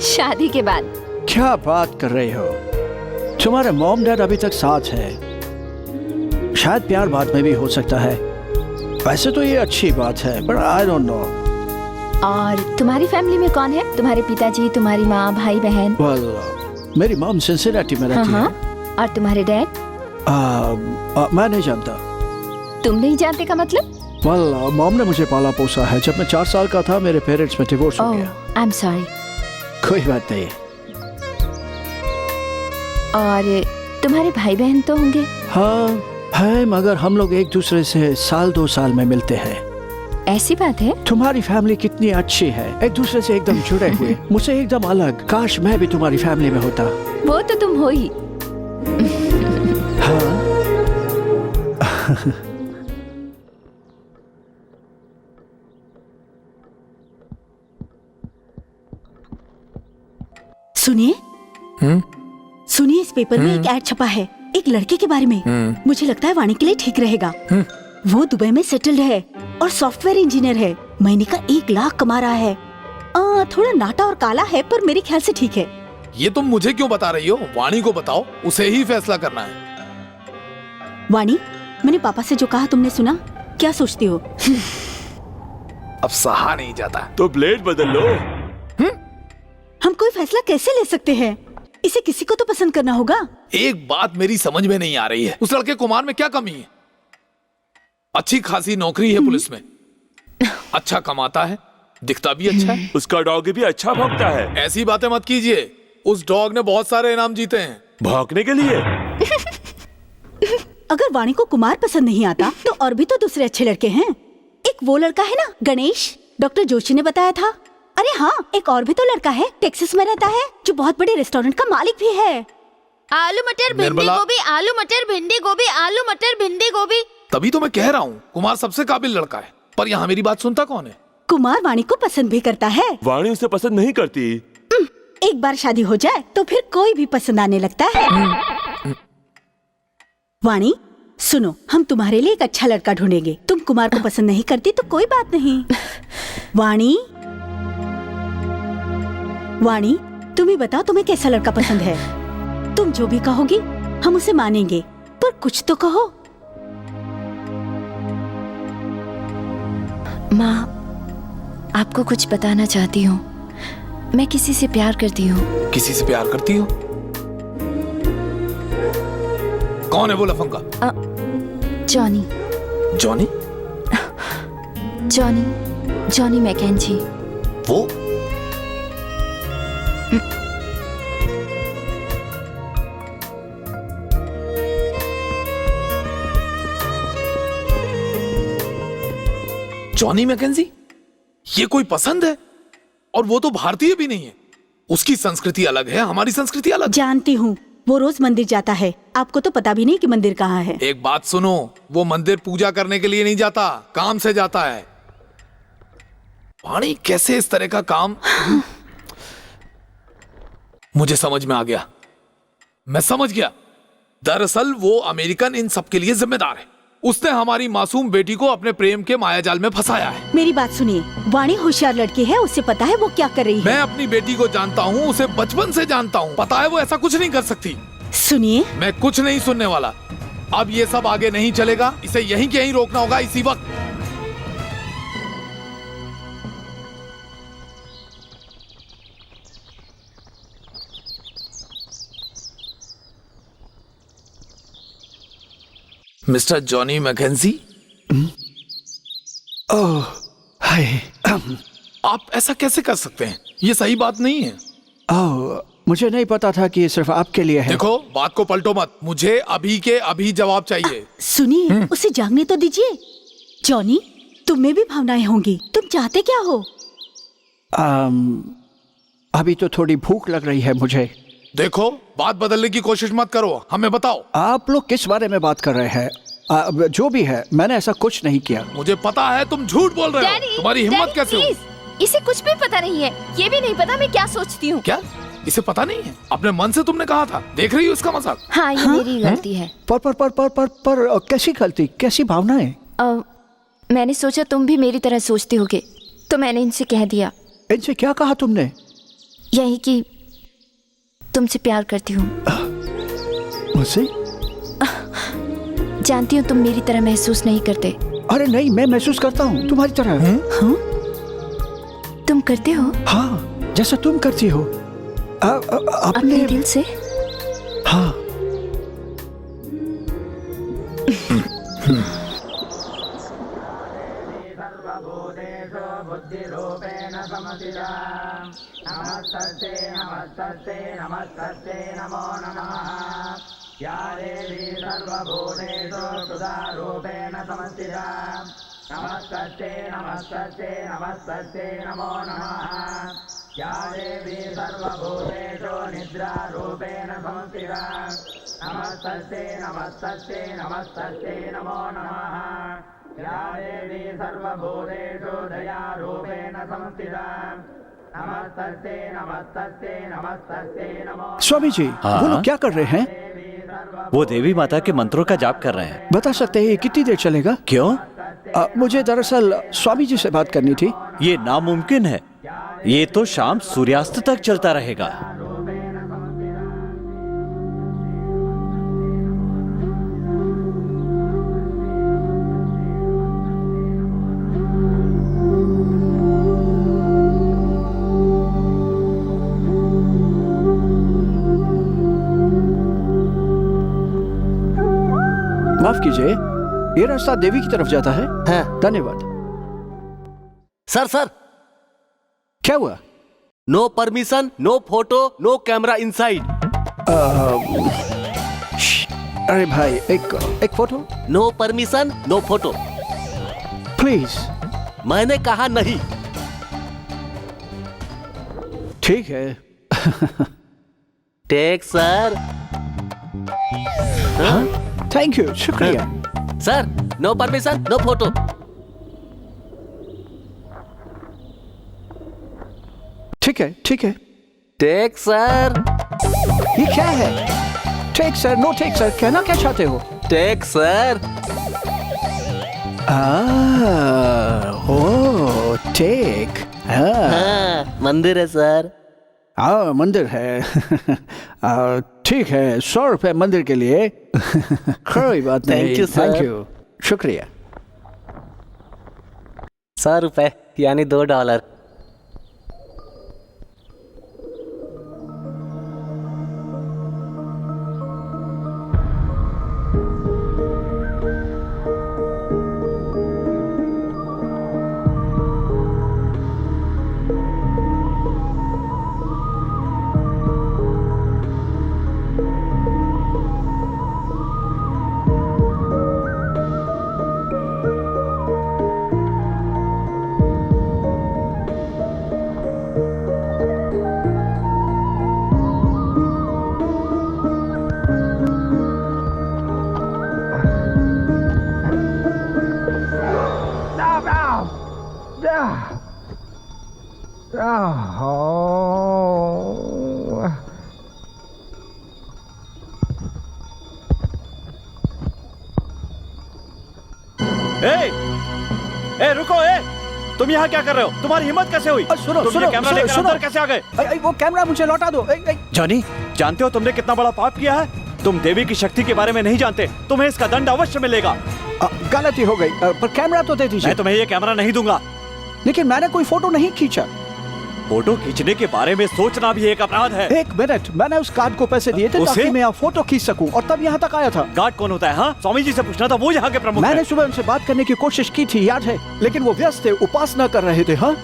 शादी के बाद। क्या बात कर रहे हो? तुम्हारे मॉम डैड अभी तक साथ है। शायद प्यार बाद में भी हो सकता है। वैसे तो ये अच्छी बात है, पर आई डोंट नो। और तुम्हारी फैमिली में कौन है? तुम्हारे पिताजी, तुम्हारी माँ, भाई बहन? मेरी मॉम सिंसिनाटी में रहती है। और तुम्हारे डैड? मैं नहीं जानता। तुम नहीं जानते का मतलब? मॉम ने मुझे पाला पोसा है। जब मैं 4 साल का था मेरे पेरेंट्स में डिवोर्स हो गया। I am sorry. कोई बात नहीं। और तुम्हारे भाई बहन तो होंगे? हाँ है, मगर हम लोग एक दूसरे से 1-2 साल में मिलते हैं। ऐसी बात है? तुम्हारी फैमिली कितनी अच्छी है, एक दूसरे से एकदम जुड़े हुए। मुझसे एकदम अलग। काश मैं भी तुम्हारी फैमिली में होता। वो तो तुम हो ही। हाँ। सुनिए, सुनिए, इस पेपर में एक ऐड छपा है एक लड़के के बारे में। मुझे लगता है वाणी के लिए ठीक रहेगा। वो दुबई में सेटल्ड है और सॉफ्टवेयर इंजीनियर है। महीने का 1 लाख कमा रहा है। थोड़ा नाटा और काला है, पर मेरे ख्याल से ठीक है। ये तुम मुझे क्यों बता रही हो? वाणी को बताओ, उसे ही फैसला करना है। वाणी, मैंने पापा से जो कहा तुमने सुना? क्या सोचती हो? अब सहा नहीं जाता। तो ब्लेड बदल लो। हम कोई फैसला कैसे ले सकते हैं? इसे किसी को तो पसंद करना होगा। एक बात मेरी समझ में नहीं आ रही है। उस लड़के कुमार में क्या कमी है? अच्छी खासी नौकरी है पुलिस में, अच्छा कमाता है, दिखता भी अच्छा है। उसका डॉग भी अच्छा भौंकता है। ऐसी बातें मत कीजिए। उस डॉग ने बहुत सारे इनाम जीते हैं। भौंकने के लिए? अगर वाणी को कुमार पसंद नहीं आता तो और भी तो दूसरे अच्छे लड़के हैं। एक वो लड़का है ना, गणेश, डॉक्टर जोशी ने बताया था। अरे हाँ, एक और भी तो लड़का है, टेक्सास में रहता है, जो बहुत बड़े रेस्टोरेंट का मालिक भी है। आलू मटर भिंडी गोभी, आलू मटर भिंडी गोभी, आलू मटर भिंडी गोभी। तभी तो मैं कह रहा हूँ कुमार सबसे काबिल लड़का है। पर यहाँ मेरी बात सुनता कौन है? कुमार वाणी को पसंद भी करता है। वाणी उसे पसंद नहीं करती। एक बार शादी हो जाए तो फिर कोई भी पसंद आने लगता है। वाणी सुनो, हम तुम्हारे लिए एक अच्छा लड़का ढूंढेंगे। तुम कुमार को पसंद नहीं करती तो कोई बात नहीं। वाणी, वाणी, तुम ही बताओ तुम्हें कैसा लड़का पसंद है? तुम जो भी कहोगी हम उसे मानेंगे, पर कुछ तो कहो। माँ, आपको कुछ बताना चाहती हूँ। मैं किसी से प्यार करती हूँ। किसी से प्यार करती हो? कौन है वो लफंगा? जॉनी। जॉनी? Johnny McKenzie. वो जॉनी मैकेंजी? ये कोई पसंद है? और वो तो भारतीय भी नहीं है। उसकी संस्कृति अलग है, हमारी संस्कृति अलग। जानती हूँ, वो रोज मंदिर जाता है। आपको तो पता भी नहीं कि मंदिर कहाँ है। एक बात सुनो, वो मंदिर पूजा करने के लिए नहीं जाता, काम से जाता है। वाणी, कैसे इस तरह का काम? मुझे समझ में आ गया, मैं समझ गया। दरअसल वो अमेरिकन इन सब के लिए जिम्मेदार है। उसने हमारी मासूम बेटी को अपने प्रेम के मायाजाल में फंसाया है। मेरी बात सुनिए, वाणी होशियार लड़की है, उससे पता है वो क्या कर रही है। मैं अपनी बेटी को जानता हूँ, उसे बचपन से जानता हूँ। पता है वो ऐसा कुछ नहीं कर सकती। सुनिए, मैं कुछ नहीं सुनने वाला। अब ये सब आगे नहीं चलेगा, इसे यहीं के यहीं रोकना होगा इसी वक्त। Mister Johnny McKenzie. Oh, hi. आप ऐसा कैसे कर सकते हैं? ये सही बात नहीं है। ओह, मुझे नहीं पता था कि ये सिर्फ आपके लिए है। देखो, बात को पलटो मत। मुझे अभी के अभी जवाब चाहिए। सुनिए, उसे जागने तो दीजिए। जॉनी, तुम में भी भावनाएं होंगी। तुम चाहते क्या हो? अभी तो थोड़ी भूख लग रही है मुझे। देखो, बात बदलने की कोशिश मत करो, हमें बताओ। आप लोग किस बारे में बात कर रहे हैं? जो भी है, मैंने ऐसा कुछ नहीं किया। मुझे पता है तुम झूठ बोल रहे हो। तुम्हारी हिम्मत कैसे हुई? इसे कुछ भी पता नहीं है। ये भी नहीं पता मैं क्या सोचती हूँ। क्या इसे पता नहीं है? अपने मन से तुमने कहा था। देख रही हो इसका मजाक? हाँ, ये मेरी गलती है। पर कैसी गलती, कैसी भावनाएं? मैंने सोचा तुम भी मेरी तरह सोचते होगे, तो मैंने इनसे कह दिया। इनसे क्या कहा तुमने? यही कि तुमसे प्यार करती हूँ। मुझसे? जानती हूँ तुम मेरी तरह महसूस नहीं करते। अरे नहीं, मैं महसूस करता हूँ तुम्हारी तरह। हाँ? तुम करते हो? हाँ, जैसा तुम करती हो। अपने दिल से? हाँ। नमस्ते नमस्ते नमस्ते नमो नमः। या देवी सर्वभूतेषु सुधारूपेण समस्थिता। नमस्ते नमस्ते नमस्ते नमो नमः। या देवी सर्वभूतेषु निद्रारूपेण समस्थिता। नमस्ते नमस्ते नमस्ते नमो नमः। या देवी सर्वभूतेषु दयारूपेण समस्थिता। नमस्ते नमस्ते नमस्ते नमो। स्वामी जी, वो लोग क्या कर रहे हैं? वो देवी माता के मंत्रों का जाप कर रहे हैं। बता सकते हैं ये कितनी देर चलेगा? क्यों? मुझे दरअसल स्वामी जी से बात करनी थी। ये नामुमकिन है। ये तो शाम सूर्यास्त तक चलता रहेगा। माफ कीजिए, ये रास्ता देवी की तरफ जाता है? हाँ। धन्यवाद। सर क्या हुआ? No permission, no photo, no camera inside. अरे भाई, एक फोटो। No permission, no photo. Please. मैंने कहा नहीं। ठीक है। Take sir. हाँ? थैंक यू, शुक्रिया। Sir, no permission, no photo. ठीक है, ठीक है। Take sir. ये क्या है? Take sir, no take sir, कहना क्या चाहते हो? Take sir. Oh take. हाँ, मंदिर है सर। हाँ, मंदिर है। ठीक है, 100 रुपए मंदिर के लिए। कोई बात नहीं। Thank you sir. Thank you, शुक्रिया। 100 रुपए यानी $2। ए रुको, तुम यहाँ क्या कर रहे हो? तुम्हारी हिम्मत कैसे हुई? सुनो तुम सुनो ये कैमरा लेकर अंदर कैसे आ गए? वो कैमरा मुझे लौटा दो। जॉनी, जानते हो तुमने कितना बड़ा पाप किया है? तुम देवी की शक्ति के बारे में नहीं जानते। तुम्हें इसका दंड अवश्य मिलेगा। गलती हो गई, पर कैमरा तो दे दीजिए। मैं तुम्हें ये कैमरा नहीं दूंगा। लेकिन मैंने कोई फोटो नहीं खींचा। फोटो खींचने के बारे में सोचना भी एक अपराध है। एक मिनट, मैंने उस गार्ड को पैसे दिए थे ताकि मैं यहाँ फोटो खींच सकूं, और तब यहाँ तक आया था। गार्ड कौन होता है? हाँ, स्वामी जी से पूछना था, वो यहाँ के प्रमुख मैंने हैं। सुबह उनसे बात करने की कोशिश की थी, याद है, लेकिन वो व्यस्त थे, उपासना कर रहे थे। हाँ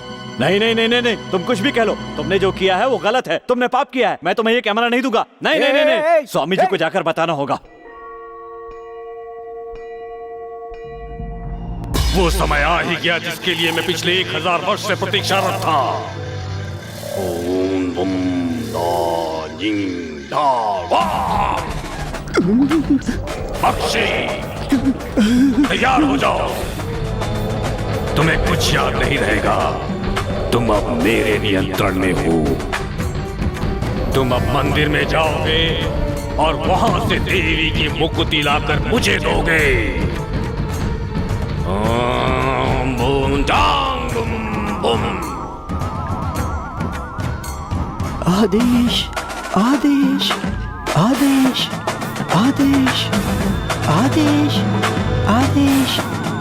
नहीं नहीं नहीं नहीं नहीं, तुम कुछ भी कह लो, तुमने जो किया है वो गलत है। तुमने पाप किया है। मैं तुम्हें ये कैमरा नहीं दूंगा। नहीं नहीं नहीं नहीं, स्वामी जी को जाकर बताना होगा। वो समय आ ही गया जिसके लिए मैं पिछले 1000 वर्ष से प्रतीक्षारत था। ओम बम दा जिंग दा वाह। अक्षय, तैयार हो जाओ। तुम्हें कुछ याद नहीं रहेगा। तुम अब मेरे नियंत्रण में हो। तुम अब मंदिर में जाओगे और वहां से देवी की मुकुति लाकर मुझे दोगे। ओम बूम डांग बूम। आदेश आदेश आदेश आदेश आदेश आदेश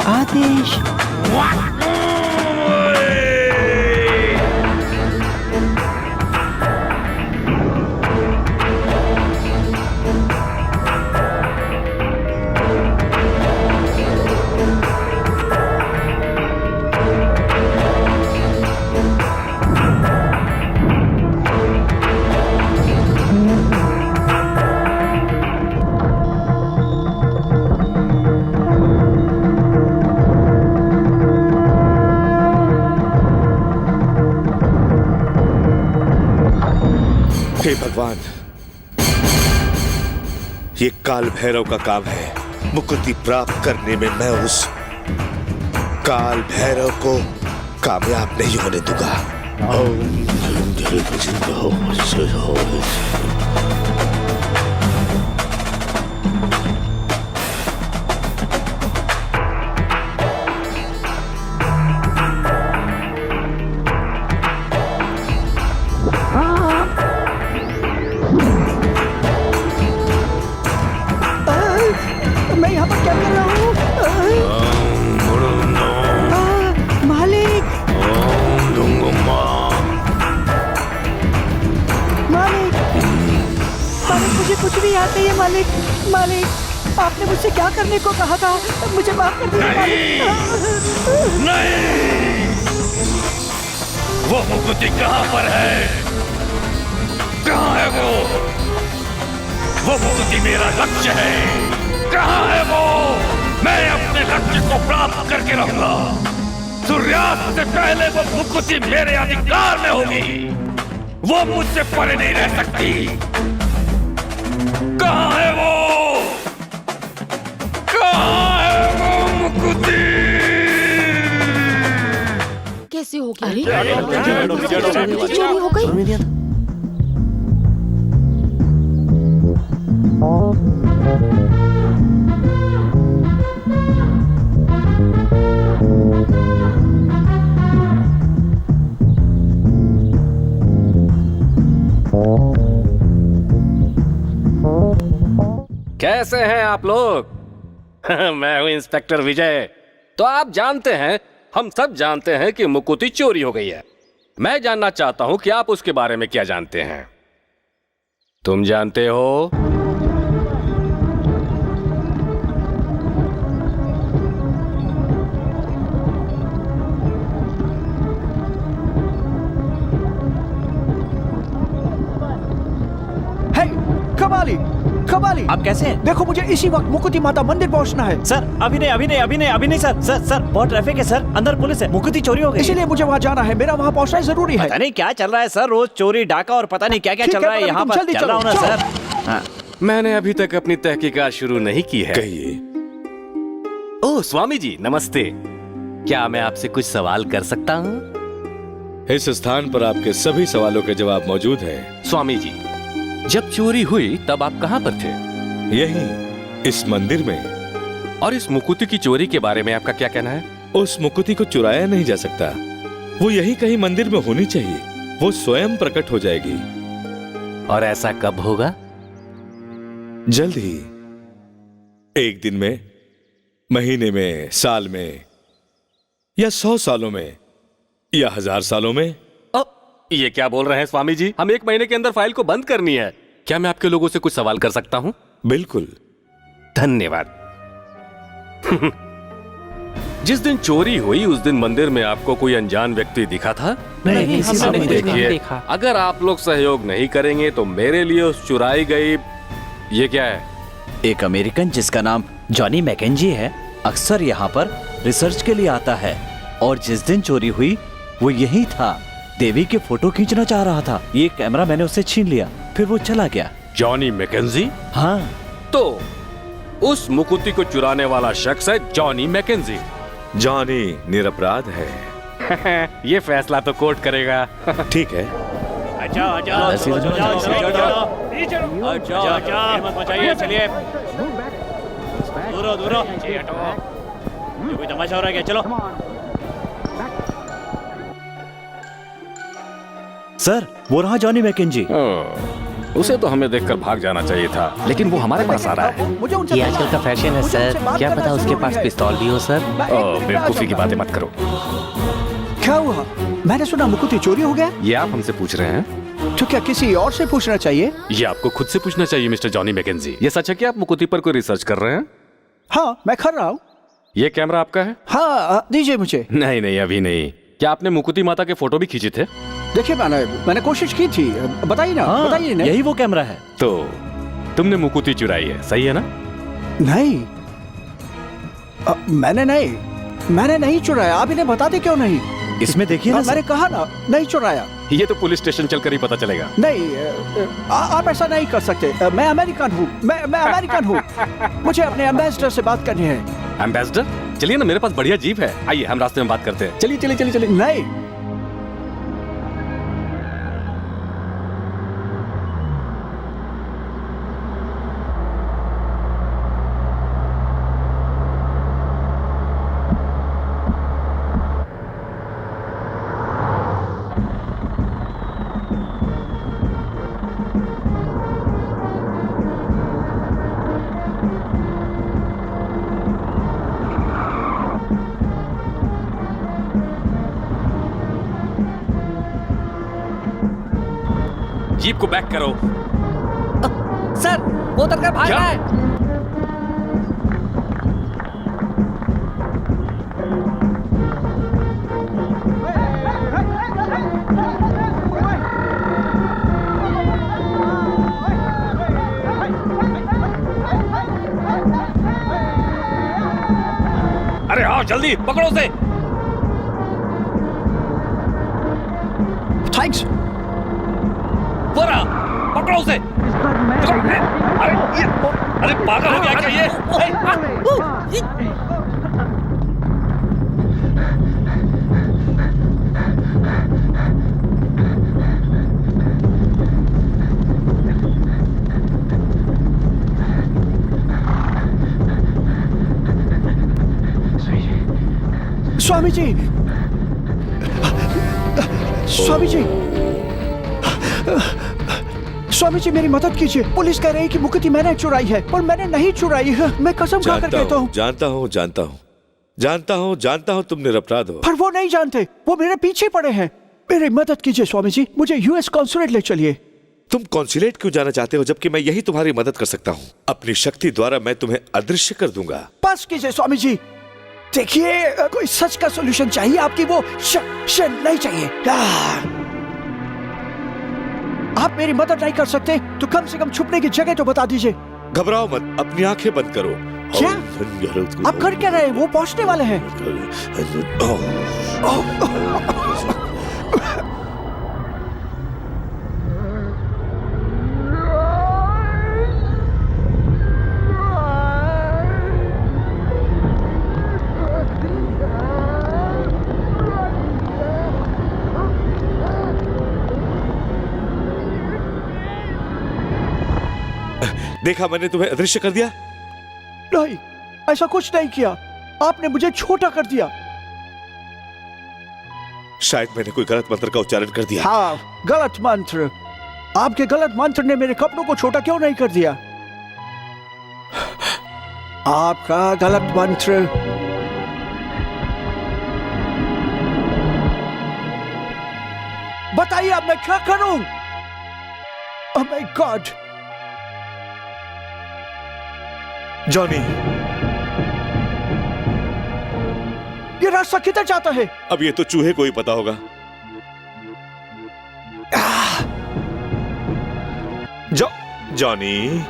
आदेश। हे भगवान, ये काल भैरव का काम है। मुकुति प्राप्त करने में मैं उस काल भैरव को कामयाब नहीं होने दूंगा। मैं यहाँ पर क्या कर रहा हूँ? मालिक, मालिक, मालिक, मुझे कुछ भी याद नहीं है। मालिक, मालिक, आपने मुझसे क्या करने को कहा था? मुझे माफ कर दीजिए मालिक। नहीं, वो मुकुति कहाँ पर है? कहाँ है वो? वो मुकुति मेरा लक्ष्य है। कहाँ है वो? मैं अपने लक्ष्य को प्राप्त करके रहूंगा। सूर्यास्त से पहले वो मुकुति मेरे अधिकार में होगी। वो मुझसे परे नहीं रह सकती। कहाँ है वो? कहाँ है वो मुकुति? कैसे हो गया? चोरी हो गई। कैसे हैं आप लोग? मैं हूं इंस्पेक्टर विजय। तो आप जानते हैं, हम सब जानते हैं कि मुकुति चोरी हो गई है। मैं जानना चाहता हूं कि आप उसके बारे में क्या जानते हैं। तुम जानते हो? कमाली, कमाली, आप कैसे हैं? देखो, मुझे इसी वक्त मुकुति माता मंदिर पहुंचना है। सर, अभी नहीं सर। सर, बहुत ट्रैफिक है सर। अंदर पुलिस है। मुकुति चोरी हो गई। इसीलिए मुझे वहाँ जाना है। मेरा वहाँ पहुँचना जरूरी है। पता नहीं क्या चल रहा है सर, रोज चोरी डाका और पता नहीं क्या क्या चल रहा है यहाँ पर। चल रहा हूँ ना सर। हाँ। मैंने अभी तक अपनी तहकीकात शुरू नहीं की है। कहिए। ओह स्वामी जी, नमस्ते। क्या मैं आपसे कुछ सवाल कर सकता हूँ? इस स्थान पर आपके सभी सवालों के जवाब मौजूद है। स्वामी जी, जब चोरी हुई तब आप कहाँ पर थे? यही इस मंदिर में। और इस मुकुति की चोरी के बारे में आपका क्या कहना है? उस मुकुति को चुराया नहीं जा सकता, वो यही कहीं मंदिर में होनी चाहिए। वो स्वयं प्रकट हो जाएगी। और ऐसा कब होगा? जल्द ही, एक दिन में, महीने में, साल में, या 100 सालों में, या 1000 सालों में। ये क्या बोल रहे हैं स्वामी जी? हम 1 महीने के अंदर फाइल को बंद करनी है। क्या मैं आपके लोगों से कुछ सवाल कर सकता हूँ? बिल्कुल। धन्यवाद। जिस दिन चोरी हुई उस दिन मंदिर में आपको कोई अनजान व्यक्ति दिखा था? नहीं, किसी ने नहीं देखिए, अगर आप लोग सहयोग नहीं करेंगे तो मेरे लिए उस चुराई गई, ये क्या है? एक अमेरिकन जिसका नाम जॉनी मैकेंजी है, अक्सर यहाँ पर रिसर्च के लिए आता है। और जिस दिन चोरी हुई वो यही था। देवी के फोटो खींचना चाह रहा था। ये कैमरा मैंने उससे छीन लिया, फिर वो चला गया। Johnny McKenzie? हाँ। तो उस मुकुति को चुराने वाला शख्स है जॉनी मैकेंजी। जॉनी निरपराध है। ये फैसला तो कोर्ट करेगा। ठीक है। चलिए, कोई तमाशा हो रहा है क्या? चलो सर, वो रहा जॉनी मैकेंजी। उसे तो हमें देखकर भाग जाना चाहिए था, लेकिन वो हमारे पास आ रहा है। ये आजकल का फैशन है सर। क्या पता उसके पास पिस्तौल भी हो सर। बेवकूफी की बातें मत करो। क्या हुआ? मैंने सुना मुकुति चोरी हो गया। ये आप हमसे पूछ रहे हैं? तो क्या किसी और से पूछना चाहिए? ये आपको खुद से पूछना चाहिए मिस्टर जॉनी मैकेंजी। ये सच है कि आप मुकुति पर कोई रिसर्च कर रहे हैं? हाँ, मैं कर रहा हूँ। ये कैमरा आपका है? हाँ, दीजिए मुझे। नहीं नहीं, अभी नहीं। क्या आपने मुकुति माता के फोटो भी खींचे थे? देखिए, मैंने कोशिश की थी। बताइए ना। हाँ, बताइए ना। यही वो कैमरा है। तो तुमने मुकुति चुराई है, सही है ना? नहीं, मैंने नहीं चुराया। आप इन्हें बताते क्यों नहीं? इसमें देखिए ना। मैंने कहा ना, नहीं चुराया। ये तो पुलिस स्टेशन चलकर ही पता चलेगा। नहीं, आप ऐसा नहीं कर सकते। मैं अमेरिकन हूँ। मैं अमेरिकन हूँ। मुझे अपने एम्बेसडर से बात करनी है। एम्बेसडर? चलिए ना, मेरे पास बढ़िया जीप है। आइए हम रास्ते में बात करते हैं। चलिए चलिए चलिए चलिए। नहीं, जीप को बैक करो। सर, वो उतर कर भाग रहा है। अरे आओ जल्दी, पकड़ो उसे। थैंक्स। पकड़ो उसे। अरे पागल हो गया क्या ये? स्वामी जी, स्वामी जी, स्वामी जी, मेरी मदद कीजिए। पुलिस कह रही है कि मुकुति मैंने चुराई है, पर मैंने नहीं चुराई है। मैं कसम खाकर कहता हूँ। जानता हूँ तुम निरपराध हो। पर वो नहीं जानते। वो मेरे पीछे पड़े हैं। मेरी मदद कीजिए स्वामी जी। मुझे यूएस कॉन्सुलेट ले चलिए। तुम कॉन्सुलेट क्यों जाना चाहते हो, जबकि मैं यही तुम्हारी मदद कर सकता हूँ। अपनी शक्ति द्वारा मैं तुम्हें अदृश्य कर दूंगा। पास कीजिए स्वामी जी। देखिए, कोई सच का सॉल्यूशन चाहिए। आपकी वो नहीं चाहिए। आप मेरी मदद नहीं कर सकते तो कम से कम छुपने की जगह तो बता दीजिए। घबराओ मत, अपनी आंखें बंद करो। क्या आप कर क्या रहे हैं? वो पहुंचने वाले हैं। देखा मैंने तुम्हें अदृश्य कर दिया? नहीं, ऐसा कुछ नहीं किया। आपने मुझे छोटा कर दिया। शायद मैंने कोई गलत मंत्र का उच्चारण कर दिया। हाँ, गलत मंत्र। आपके गलत मंत्र ने मेरे कपड़ों को छोटा क्यों नहीं कर दिया? आपका गलत मंत्र। बताइए अब मैं क्या करूं? ओह माय गॉड। जॉनी, ये रास्ता किधर जाता है? अब ये तो चूहे को ही पता होगा। Johnny,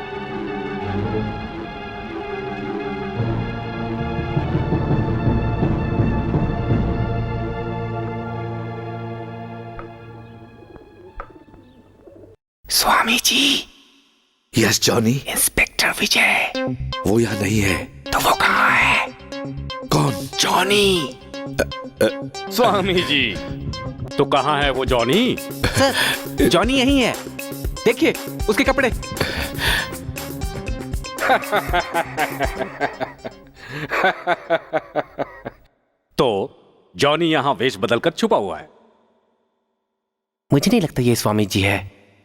Swami ji. Yes Johnny. Inspector Vijay. वो यहाँ नहीं है। तो वो कहाँ है? कौन? जॉनी। स्वामी जी, तो कहाँ है वो जॉनी? सर, जॉनी यही है। देखिए उसके कपड़े। तो जॉनी यहाँ वेश बदलकर छुपा हुआ है। मुझे नहीं लगता ये स्वामी जी है।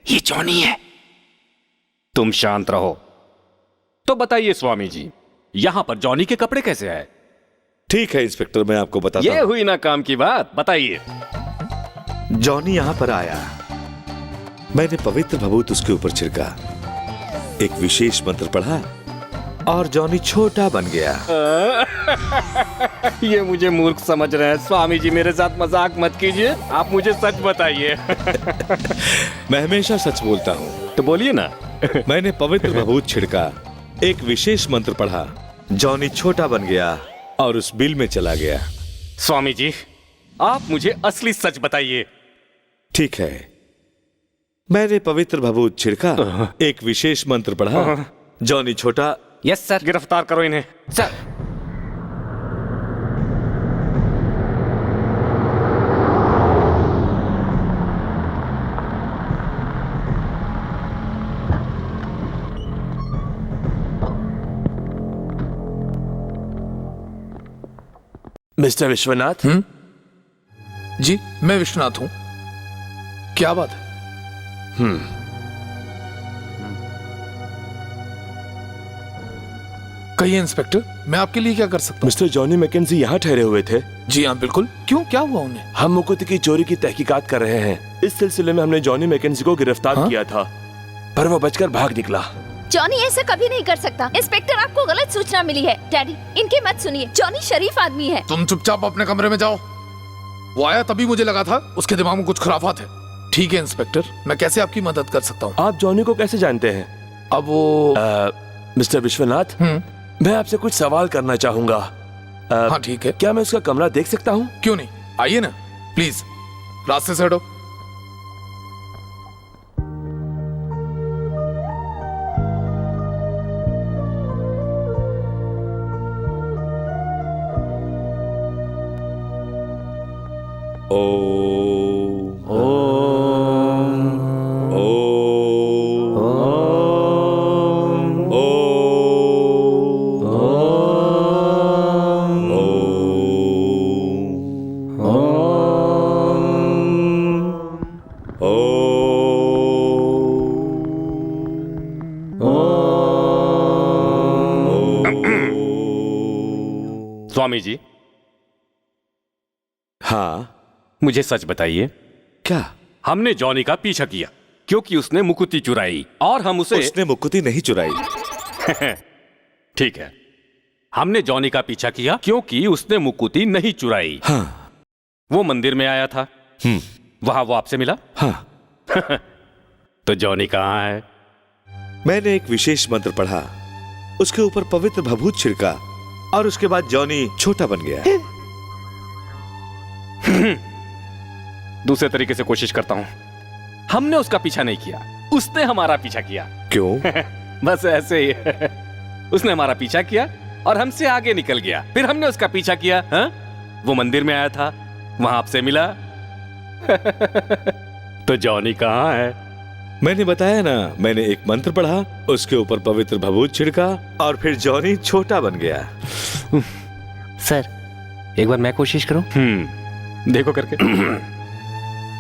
ये जॉनी है। तुम शांत रहो। तो बताइए स्वामी जी, यहाँ पर जॉनी के कपड़े कैसे आए? ठीक है इंस्पेक्टर, मैं आपको बताता ये हुई ना काम की बात। बताइए। जॉनी यहाँ पर आया, मैंने पवित्र भभूत उसके ऊपर छिड़का, एक विशेष मंत्र पढ़ा और जॉनी छोटा बन गया। ये मुझे मूर्ख समझ रहे हैं। स्वामी जी मेरे साथ मजाक मत कीजिए, आप मुझे सच बताइए। मैं हमेशा सच बोलता हूँ। तो बोलिए ना। मैंने पवित्र भभूत छिड़का, एक विशेष मंत्र पढ़ा, जॉनी छोटा बन गया और उस बिल में चला गया। स्वामी जी, आप मुझे असली सच बताइए। ठीक है, मैंने पवित्र भभूत छिड़का, एक विशेष मंत्र पढ़ा, जॉनी छोटा। Yes sir. गिरफ्तार करो इन्हें। सर। मिस्टर विश्वनाथ। जी, मैं विश्वनाथ हूं। क्या बात है? कहिए इंस्पेक्टर, मैं आपके लिए क्या कर सकता हूं? मिस्टर जॉनी मैकेंजी यहाँ ठहरे हुए थे? जी हाँ बिल्कुल। क्यों, क्या हुआ उन्हें? हम मुकुति की चोरी की तहकीकात कर रहे हैं। इस सिलसिले में हमने जॉनी मैकेंजी को गिरफ्तार किया था, पर वो बचकर भाग निकला। जॉनी ऐसा कभी नहीं कर सकता। इंस्पेक्टर, आपको गलत सूचना मिली है। डैडी, इनकी मत सुनिए। जॉनी शरीफ आदमी है। तुम चुपचाप अपने कमरे में जाओ। वो आया तभी मुझे लगा था उसके दिमाग में कुछ खुराफात है। ठीक है इंस्पेक्टर, मैं कैसे आपकी मदद कर सकता हूँ? आप जॉनी को कैसे जानते हैं? अब वो मिस्टर विश्वनाथ, मैं आपसे कुछ सवाल करना चाहूंगा। हाँ ठीक है। क्या मैं उसका कमरा देख सकता हूँ? क्यों नहीं, आइए ना प्लीज, रास्ते से हटो। स्वामी जी। हाँ, मुझे सच बताइए। क्या? हमने जॉनी का पीछा किया क्योंकि उसने मुकुति चुराई और हम उसे। उसने मुकुति नहीं चुराई। ठीक है, हमने जॉनी का पीछा किया क्योंकि उसने मुकुति नहीं चुराई। हाँ। वो मंदिर में आया था, वहां वो आपसे मिला। हाँ। तो जॉनी कहाँ है? मैंने एक विशेष मंत्र पढ़ा, उसके ऊपर पवित्र भभूत छिड़का और उसके बाद जॉनी छोटा बन गया। दूसरे तरीके से कोशिश करता हूं। हमने उसका पीछा नहीं किया, उसने हमारा पीछा किया। क्यों? बस ऐसे ही। उसने हमारा पीछा किया और हमसे आगे निकल गया। फिर हमने उसका पीछा किया। हा? वो मंदिर में आया था, वहां आपसे मिला। तो जॉनी कहाँ है? मैंने बताया ना, मैंने एक मंत्र पढ़ा, उसके ऊपर पवित्र भभूत छिड़का और फिर जॉनी छोटा बन गया। सर एक बार मैं कोशिश करूं? देखो करके।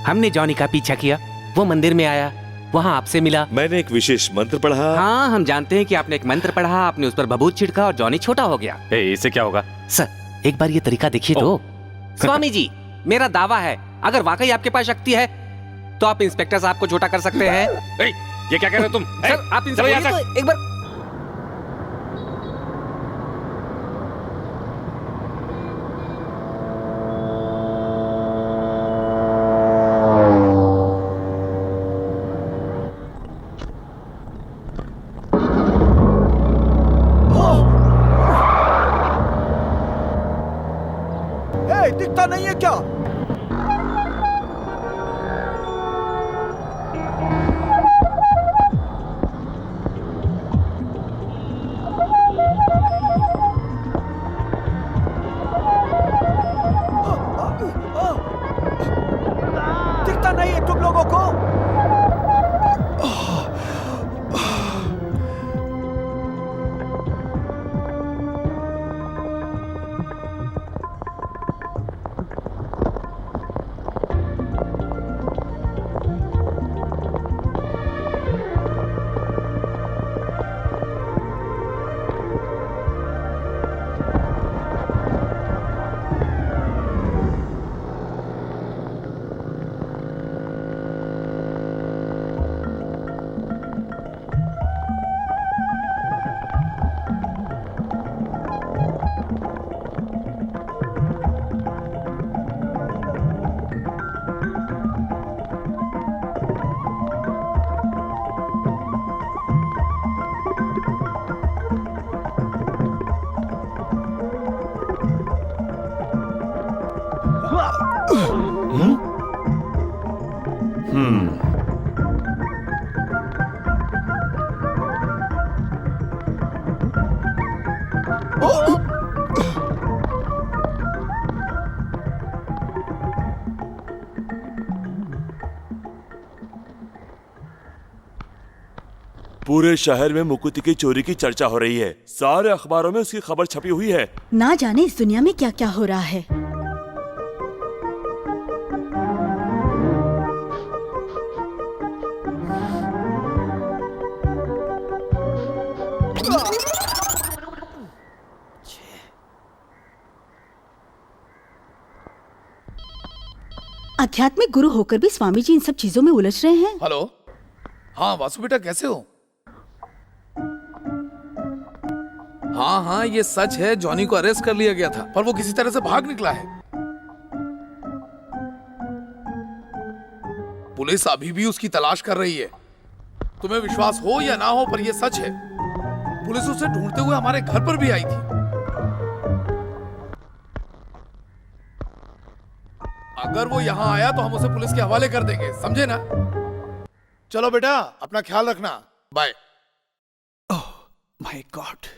हमने जॉनी का पीछा किया, वो मंदिर में आया, वहाँ आपसे मिला। मैंने एक विशेष मंत्र पढ़ा। हाँ, हम जानते हैं कि आपने एक मंत्र पढ़ा, आपने उस पर भभूत छिड़का और जॉनी छोटा हो गया। इससे क्या होगा? सर एक बार ये तरीका देखिए तो। स्वामी जी, मेरा दावा है, अगर वाकई आपके पास शक्ति है तो आप इंस्पेक्टर साहब को छोटा कर सकते हैं। ये क्या कह रहे हो तुम? सर आप इनसे बोलिए तो एक बार। दिखता नहीं है क्या? दिखता नहीं है तुम लोगों को? पूरे शहर में मुकुति की चोरी की चर्चा हो रही है, सारे अखबारों में उसकी खबर छपी हुई है। ना जाने इस दुनिया में क्या क्या हो रहा है। आध्यात्मिक गुरु होकर भी स्वामी जी इन सब चीजों में उलझ रहे हैं। हेलो, हाँ वासु बेटा, कैसे हो? हाँ, ये सच है, जॉनी को अरेस्ट कर लिया गया था, पर वो किसी तरह से भाग निकला है। पुलिस अभी भी उसकी तलाश कर रही है। तुम्हें विश्वास हो या ना हो, पर यह सच है। पुलिस उसे ढूंढते हुए हमारे घर पर भी आई थी। अगर वो यहाँ आया तो हम उसे पुलिस के हवाले कर देंगे, समझे ना? चलो बेटा, अपना ख्याल रखना, bye. Oh my god.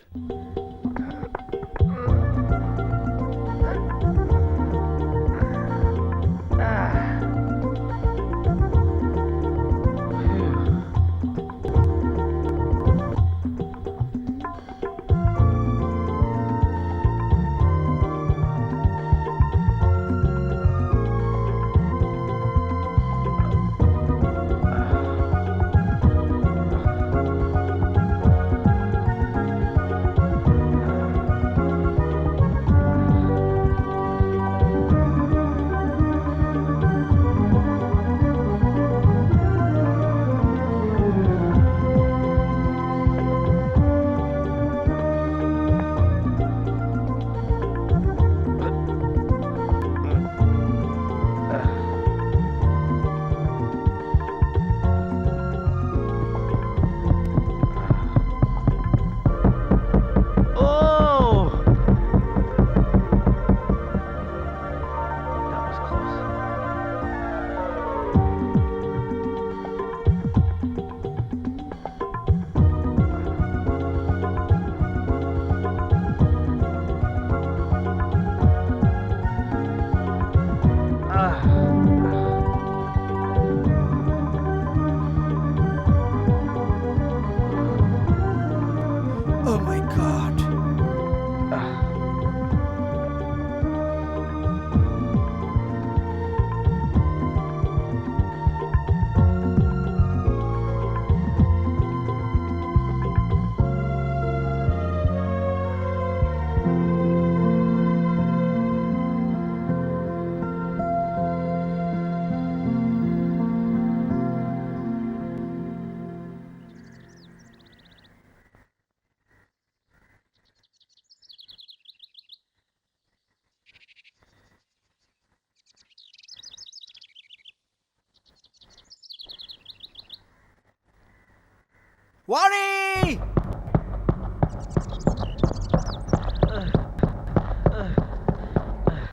Vani!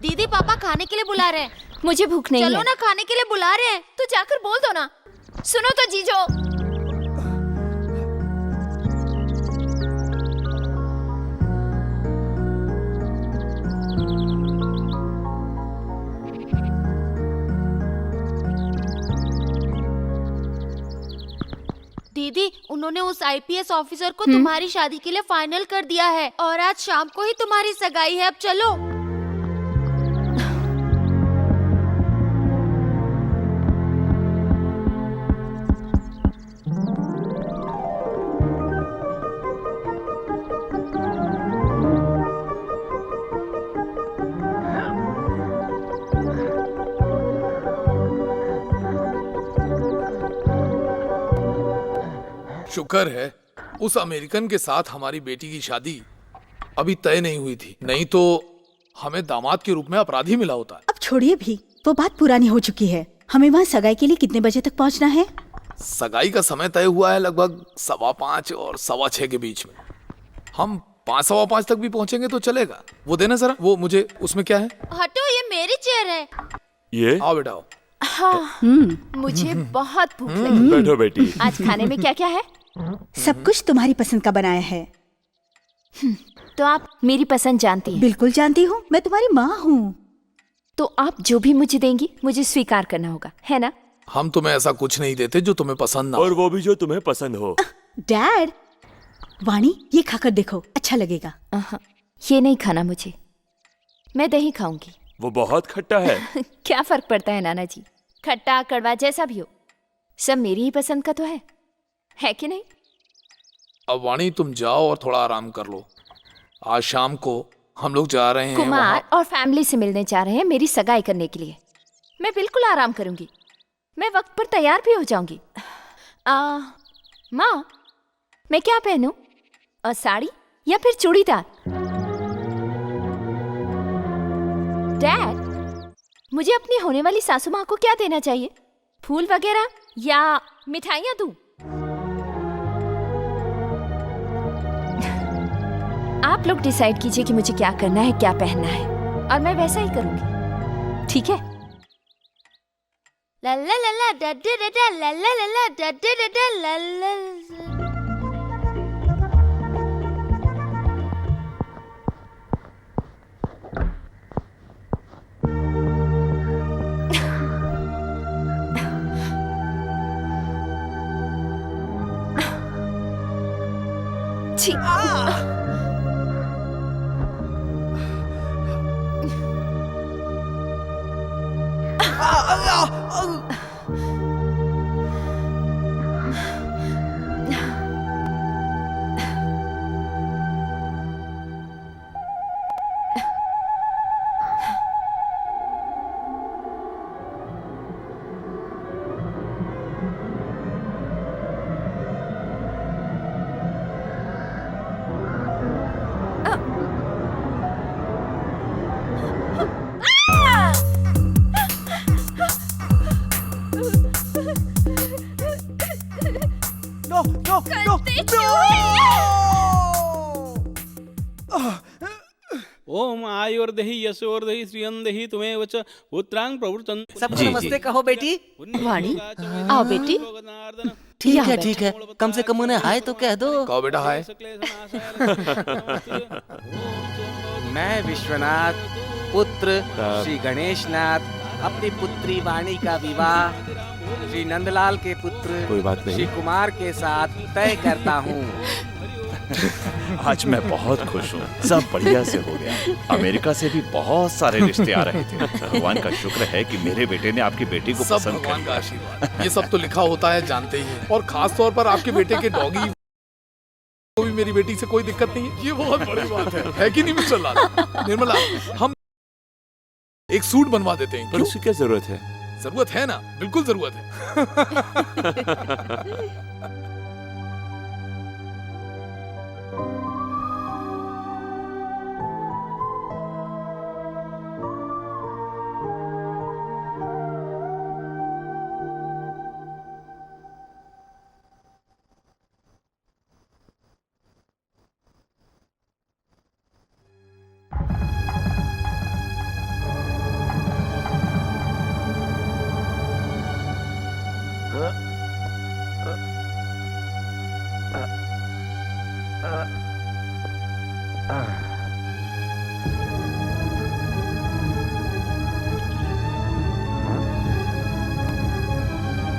दीदी पापा खाने के लिए बुला रहे हैं। मुझे भूख नहीं चलो है। ना खाने के लिए बुला रहे हैं तो जाकर बोल दो ना। सुनो तो जीजो। दीदी उन्होंने उस आईपीएस ऑफिसर को तुम्हारी शादी के लिए फाइनल कर दिया है और आज शाम को ही तुम्हारी सगाई है। अब चलो। शुक्र है उस अमेरिकन के साथ हमारी बेटी की शादी अभी तय नहीं हुई थी, नहीं तो हमें दामाद के रूप में अपराधी मिला होता है। अब छोड़िए भी, वो बात पुरानी हो चुकी है। हमें वहाँ सगाई के लिए कितने बजे तक पहुँचना है? सगाई का समय तय हुआ है लगभग 5:15 और 6:15 के बीच में। हम 5:15 तक भी पहुँचेंगे तो चलेगा। वो देना जरा, वो मुझे उसमें क्या है। हटो, ये मेरी चेयर है। ये आओ बेटा आओ। हाँ, मुझे बहुत भूख लगी। बैठो बेटी। आज खाने में क्या क्या है? सब कुछ तुम्हारी पसंद का बनाया है। तो आप मेरी पसंद जानती हैं? बिल्कुल जानती हूँ, मैं तुम्हारी माँ हूँ। तो आप जो भी मुझे देंगी मुझे स्वीकार करना होगा, है ना? हम तुम्हें ऐसा कुछ नहीं देते जो तुम्हें पसंद ना हो। और वो भी जो तुम्हें पसंद हो। डैड, वाणी ये खाकर देखो, अच्छा लगेगा। ये नहीं खाना मुझे, मैं दही खाऊंगी। वो बहुत खट्टा है। क्या फर्क पड़ता है नाना जी, खट्टा कड़वा जैसा भी हो, सब मेरी ही पसंद का तो है कि नहीं? अब वाणी तुम जाओ और थोड़ा आराम कर लो। आज शाम को हम लोग जा रहे हैं कुमार और फैमिली से मिलने जा रहे हैं मेरी सगाई करने के लिए। मैं बिल्कुल आराम करूंगी, मैं वक्त पर तैयार भी हो जाऊंगी। माँ, मैं क्या पहनूं? साड़ी या फिर चूड़ीदार? डैड, मुझे अपनी होने वाली सासू माँ को क्या देना चाहिए? फूल वगैरह या मिठाइयाँ दूं? आप लोग डिसाइड कीजिए कि मुझे क्या करना है, क्या पहनना है, और मैं वैसा ही करूंगी, ठीक है? ला ला ला ला डा डा डा डा ला ला ला ला डा डा डा डा ला ला। ओम आयुर्देहि यशोर्देहि श्रियंदेहि तुम्हें वच पुत्रांग प्रवृतन। सबको नमस्ते कहो बेटी। वाणी, आओ बेटी। ठीक है, कम से कम उन्हें हाय तो कह दो। कहो बेटा हाय। मैं विश्वनाथ पुत्र श्री गणेशनाथ अपनी पुत्री वाणी का विवाह श्री नंदलाल के पुत्र कोई बात नहीं। श्री कुमार के साथ तय करता हूँ। आज मैं बहुत खुश हूँ, सब बढ़िया से हो गया। अमेरिका से भी बहुत सारे रिश्ते आ रहे थे। भगवान का शुक्र है कि मेरे बेटे ने आपकी बेटी को सब पसंद कर भगवान का लिया। आशीर्वाद। ये सब तो लिखा होता है, जानते ही हैं। और खास तौर पर आपके बेटे के डॉगी को भी मेरी बेटी से कोई दिक्कत नहीं है। ये बहुत बड़ी बात है कि नहीं मिस्टर लाल? निर्मला, हम एक सूट बनवा देते हैं। पर उसकी क्या जरूरत है? जरूरत है ना, बिल्कुल जरूरत है।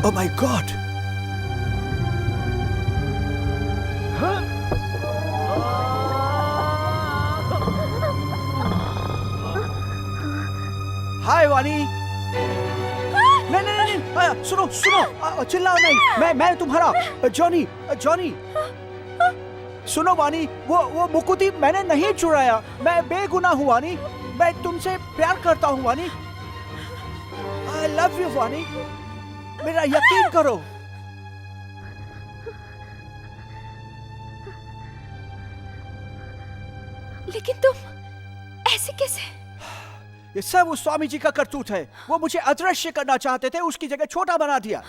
Oh my God! हाय वानी। नहीं नहीं नहीं, सुनो सुनो, चिल्लाओ नहीं। मैं तुम्हारा जॉनी। जॉनी सुनो वानी, वो मुकुति मैंने नहीं चुराया। मैं बेगुनाह हूँ वानी। मैं तुमसे प्यार करता हूँ वानी। I love you वानी, मेरा यकीन करो। लेकिन तुम ऐसे कैसे? ये सब उस स्वामी जी का करतूत है। वो मुझे अदृश्य करना चाहते थे, उसकी जगह छोटा बना दिया।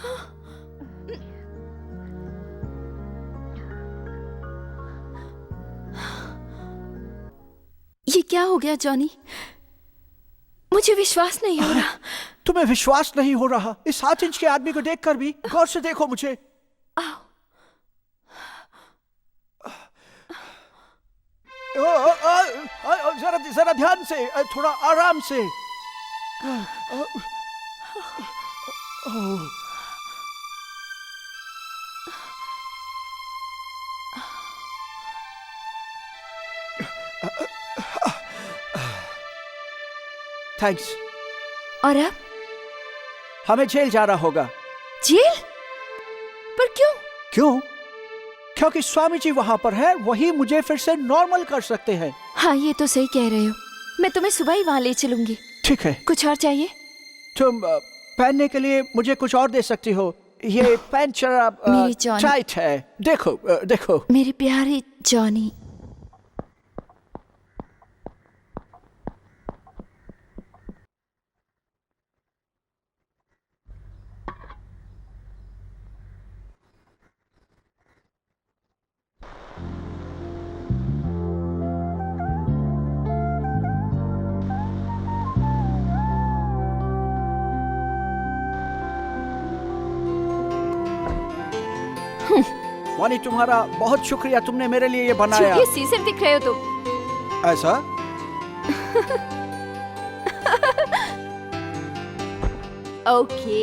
ये क्या हो गया जॉनी? मुझे विश्वास नहीं हो रहा। तुम्हें विश्वास नहीं हो रहा? इस 7 इंच के आदमी को देखकर भी गौर से देखो मुझे। जरा ध्यान से, थोड़ा आराम से। थैंक्स। और अब हमें जेल जाना होगा। जेल? पर क्यों? क्यों? क्योंकि स्वामी जी वहां पर है, वही मुझे फिर से नॉर्मल कर सकते हैं। हाँ, ये तो सही कह रहे हो। मैं तुम्हें सुबह ही वहां ले चलूंगी। ठीक है। कुछ और चाहिए? तुम पहनने के लिए मुझे कुछ और दे सकती हो। ये पैंट जरा टाइट है। देखो देखो। मेरे प्यारे जॉनी। वानी, तुम्हारा बहुत शुक्रिया, तुमने मेरे लिए ये बनाया। छुट्टी सीसर दिख रहे हो तुम। ऐसा? ओके।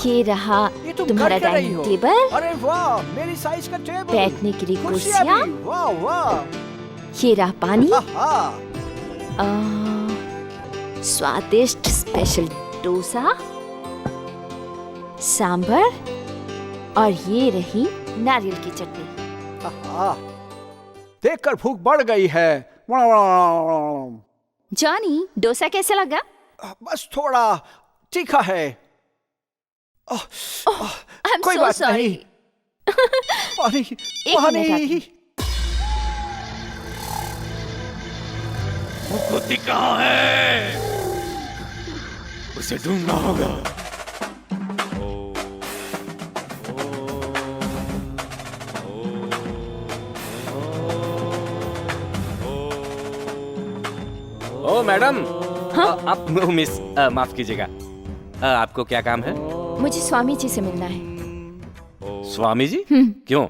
ये रहा तुम्हारा डाइनिंग टेबल। अरे वाह, मेरी साइज का टेबल। बैठने के लिए कुर्सियाँ। वाह वाह। ये रहा पानी। स्वादिष्ट स्पेशल डोसा, सांभर, और ये रही नारियल की चटनी। देखकर भूख बढ़ गई है। जॉनी, डोसा कैसा लगा? बस थोड़ा तीखा है। कोई बात नहीं। पानी पानी। मुकुति कहाँ है? उसे ढूंढना होगा। ओ मैडम। हाँ? आप मिस माफ कीजिएगा, आपको क्या काम है? मुझे स्वामी जी से मिलना है। स्वामी जी? क्यों?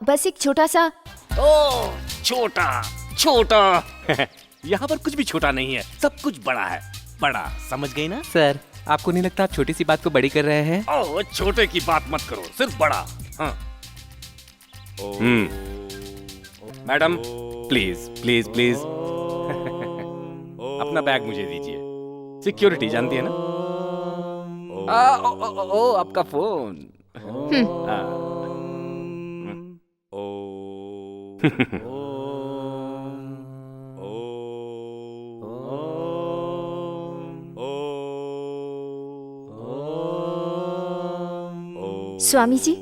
बस एक छोटा सा। ओ छोटा छोटा। यहाँ पर कुछ भी छोटा नहीं है, सब कुछ बड़ा है। बड़ा, समझ गई ना? सर, आपको नहीं लगता आप छोटी सी बात को बड़ी कर रहे हैं? ओ छोटे की बात मत करो, सिर्फ बड़ा। हाँ। मैडम प्लीज प्लीज प्लीज अपना बैग मुझे दीजिए। सिक्योरिटी जानती है ना? ओ आपका फोन। स्वामी जी,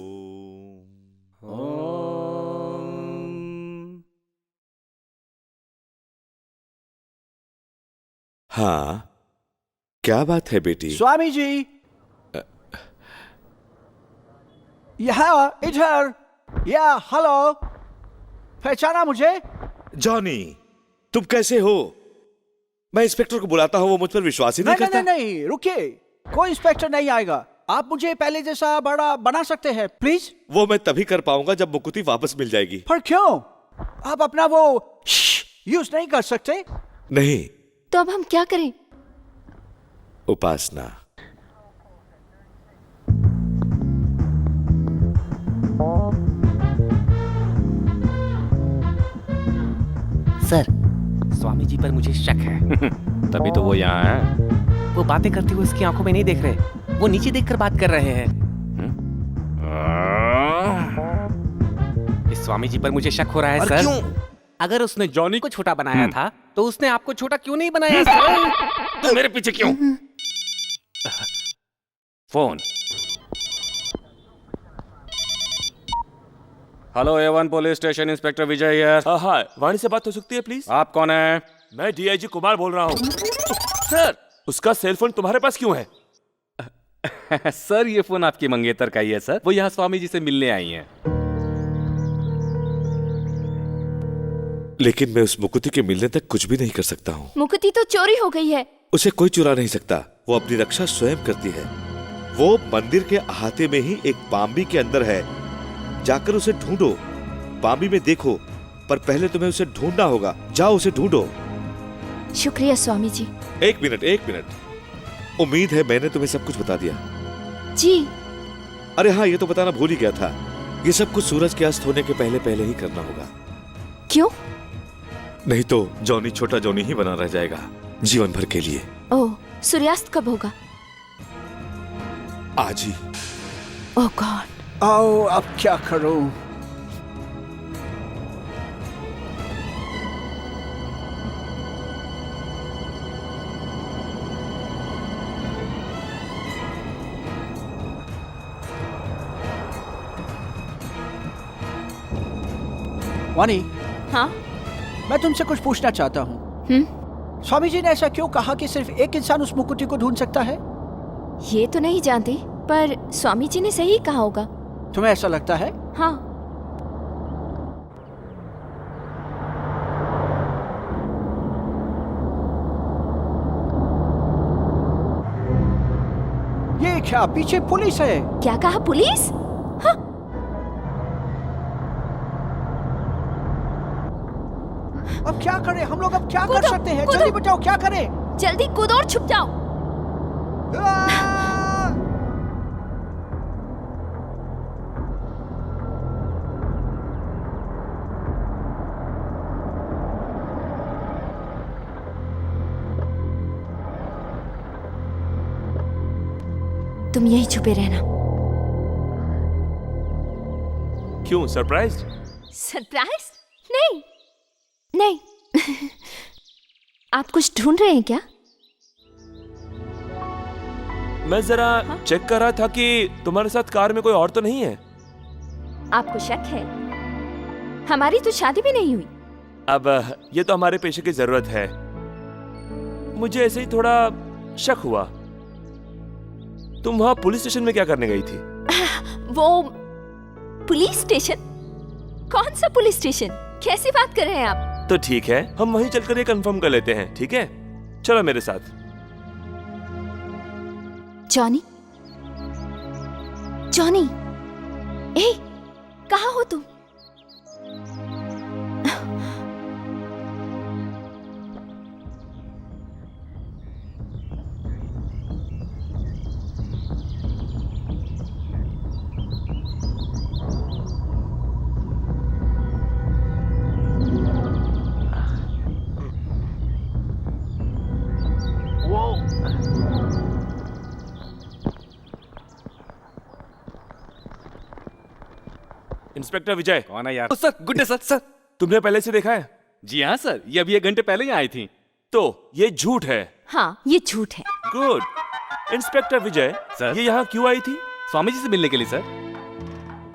हाँ, क्या बात है बेटी? स्वामी जी, यहाँ इधर। या हेलो, पहचाना मुझे? जॉनी, तुम कैसे हो? मैं इंस्पेक्टर को बुलाता हूँ, वो मुझ पर विश्वास ही नहीं करता। नहीं, रुकिए, कोई इंस्पेक्टर नहीं आएगा। आप मुझे पहले जैसा बड़ा बना सकते हैं प्लीज? वो मैं तभी कर पाऊंगा जब मुकुति वापस मिल जाएगी। पर क्यों? आप अपना वो यूज नहीं कर सकते? नहीं। तो अब हम क्या करें? उपासना, सर, स्वामी जी पर मुझे शक है। तभी तो वो यहाँ है। वो बातें करते हुए उसकी आंखों में नहीं देख रहे, वो नीचे देखकर बात कर रहे हैं। इस स्वामी जी पर मुझे शक हो रहा है सर। क्यों? अगर उसने जॉनी को छोटा बनाया था तो उसने आपको छोटा क्यों नहीं बनाया सर? तो मेरे पीछे क्यों? Phone. Hello A1 police station, inspector Vijay here. हाँ, वाणी से बात हो सकती है प्लीज? आप कौन है? मैं डीआईजी कुमार बोल रहा हूँ। सर, उसका सेलफोन तुम्हारे पास क्यों है? सर, ये फोन आपकी मंगेतर का ही है सर। वो यहाँ स्वामी जी से मिलने आई हैं। लेकिन मैं उस मुकुति के मिलने तक कुछ भी नहीं कर सकता हूँ। मुकुति तो चोरी हो गई है। उसे कोई चुरा नहीं सकता, वो अपनी रक्षा स्वयं करती है। वो मंदिर के अहाते में ही एक बाम्बी के अंदर है, जाकर उसे ढूंढो। बाम्बी में देखो, पर पहले तुम्हें उसे ढूंढना होगा। जाओ उसे ढूंढो। शुक्रिया स्वामी जी। एक मिनट। उम्मीद है मैंने तुम्हें सब कुछ बता दिया। जी। अरे हाँ, ये तो बताना भूल ही गया था। ये सब कुछ सूरज के अस्त होने के पहले पहले ही करना होगा। क्यों? नहीं तो जॉनी छोटा जॉनी ही बना रह जाएगा जीवन भर के लिए। ओह, सूर्यास्त कब होगा? आज ही। ओह गॉड। आओ, अब क्या करूं? वानी। हाँ? मैं तुमसे कुछ पूछना चाहता हूँ। स्वामी जी ने ऐसा क्यों कहा कि सिर्फ एक इंसान उस मुकुति को ढूंढ सकता है? ये तो नहीं जानती, पर स्वामी जी ने सही कहा होगा। तुम्हें ऐसा लगता है? हाँ। ये क्या, पीछे पुलिस है? क्या कहा, पुलिस? हाँ। अब क्या करें हम लोग? अब क्या कर सकते हैं? जल्दी बताओ, क्या करें? जल्दी कूदो और छुप जाओ। तुम यही छुपे रहना। क्यों, सरप्राइज? सरप्राइज? नहीं नहीं। आप कुछ ढूंढ रहे हैं क्या? मैं जरा चेक कर रहा था कि तुम्हारे साथ कार में कोई और तो नहीं है। आपको शक है? हमारी तो शादी भी नहीं हुई। अब ये तो हमारे पेशे की जरूरत है। मुझे ऐसे ही थोड़ा शक हुआ। तुम वहां पुलिस स्टेशन में क्या करने गई थी? वो पुलिस स्टेशन? कौन सा पुलिस स्टेशन? कैसी बात कर रहे हैं आप? तो ठीक है, हम वहीं चलकर ये कंफर्म कर लेते हैं, ठीक है? चलो मेरे साथ। जॉनी, जॉनी, ए, कहाँ हो तुम? इंस्पेक्टर विजय। कौन है यार? Sir, good day sir. Sir, तुमने पहले से देखा है? जी हाँ सर, ये अभी 1 घंटे पहले ही आई थी। तो ये झूठ है? हाँ, ये झूठ है। गुड। इंस्पेक्टर विजय सर, ये यहाँ क्यों आई थी? स्वामी जी से मिलने के लिए सर।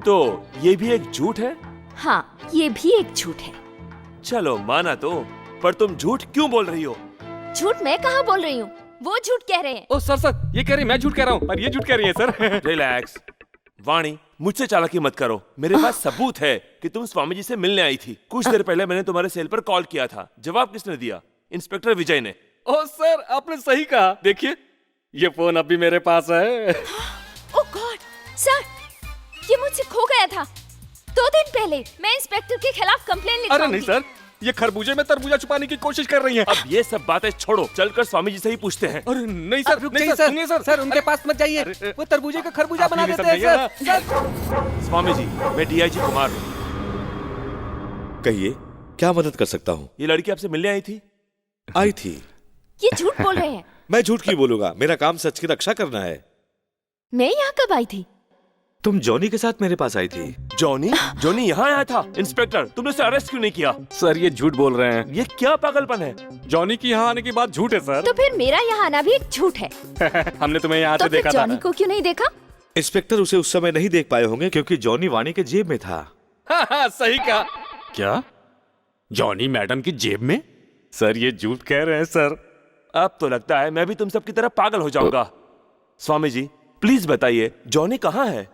तो ये भी एक झूठ है? हाँ, ये भी एक झूठ है। चलो माना तो, पर तुम झूठ क्यों बोल रही हो? झूठ मैं कहाँ बोल रही हूँ, वो झूठ कह रहे हैं। ओ सर, ये कह रही मैं झूठ कह रहा हूँ और ये झूठ कह रही है सर। रिलैक्स। वाणी, मुझसे चालाकी मत करो। मेरे पास सबूत है कि तुम स्वामी जी से मिलने आई थी। कुछ देर पहले मैंने तुम्हारे सेल पर कॉल किया था। जवाब किसने दिया? इंस्पेक्टर विजय ने। ओ सर, आपने सही कहा। देखिए, ये फोन अभी मेरे पास है। ओह गॉड, सर, ये मुझसे खो गया था। 2 दिन पहले मैं इंस्पेक्टर के खिलाफ कंप्लेन लिखवाऊंगी। अरे नहीं सर, ये खरबूजे में तरबूजा छुपाने की कोशिश कर रही हैं। अब ये सब बातें छोड़ो, चलकर स्वामी जी से ही पूछते हैं। अरे नहीं सर, रुक नहीं जाइए सर, सुनिए सर। सर, उनके पास मत जाइए, वो तरबूजे का खरबूजा बना देते हैं सर। स्वामी जी, मैं डीआईजी कुमार हूँ। कहिए, क्या मदद कर सकता हूँ? ये लड़की आपसे मिलने आई थी? आई थी। ये झूठ बोल रहे हैं। मैं झूठ क्यों बोलूंगा? मेरा काम सच की रक्षा करना है। मैं यहाँ कब आई थी? तुम जॉनी के साथ मेरे पास आई थी। जॉनी? जॉनी यहाँ आया था? इंस्पेक्टर, तुमने उसे अरेस्ट क्यों नहीं किया? सर ये झूठ बोल रहे हैं। ये क्या पागलपन है? जॉनी की यहाँ आने की बात झूठ है सर। तो फिर मेरा यहाँ आना भी एक झूठ है। हमने तुम्हें यहाँ तो से देखा था। जॉनी को क्यों नहीं देखा? इंस्पेक्टर उसे उस समय नहीं देख पाए होंगे क्योंकि जॉनी वाणी के जेब में था। हाँ, सही कहा। क्या? जॉनी मैडम की जेब में? सर ये झूठ कह रहे हैं सर। अब तो लगता है मैं भी तुम सबकी तरह पागल हो जाऊंगा। स्वामी जी प्लीज बताइए जॉनी कहाँ है?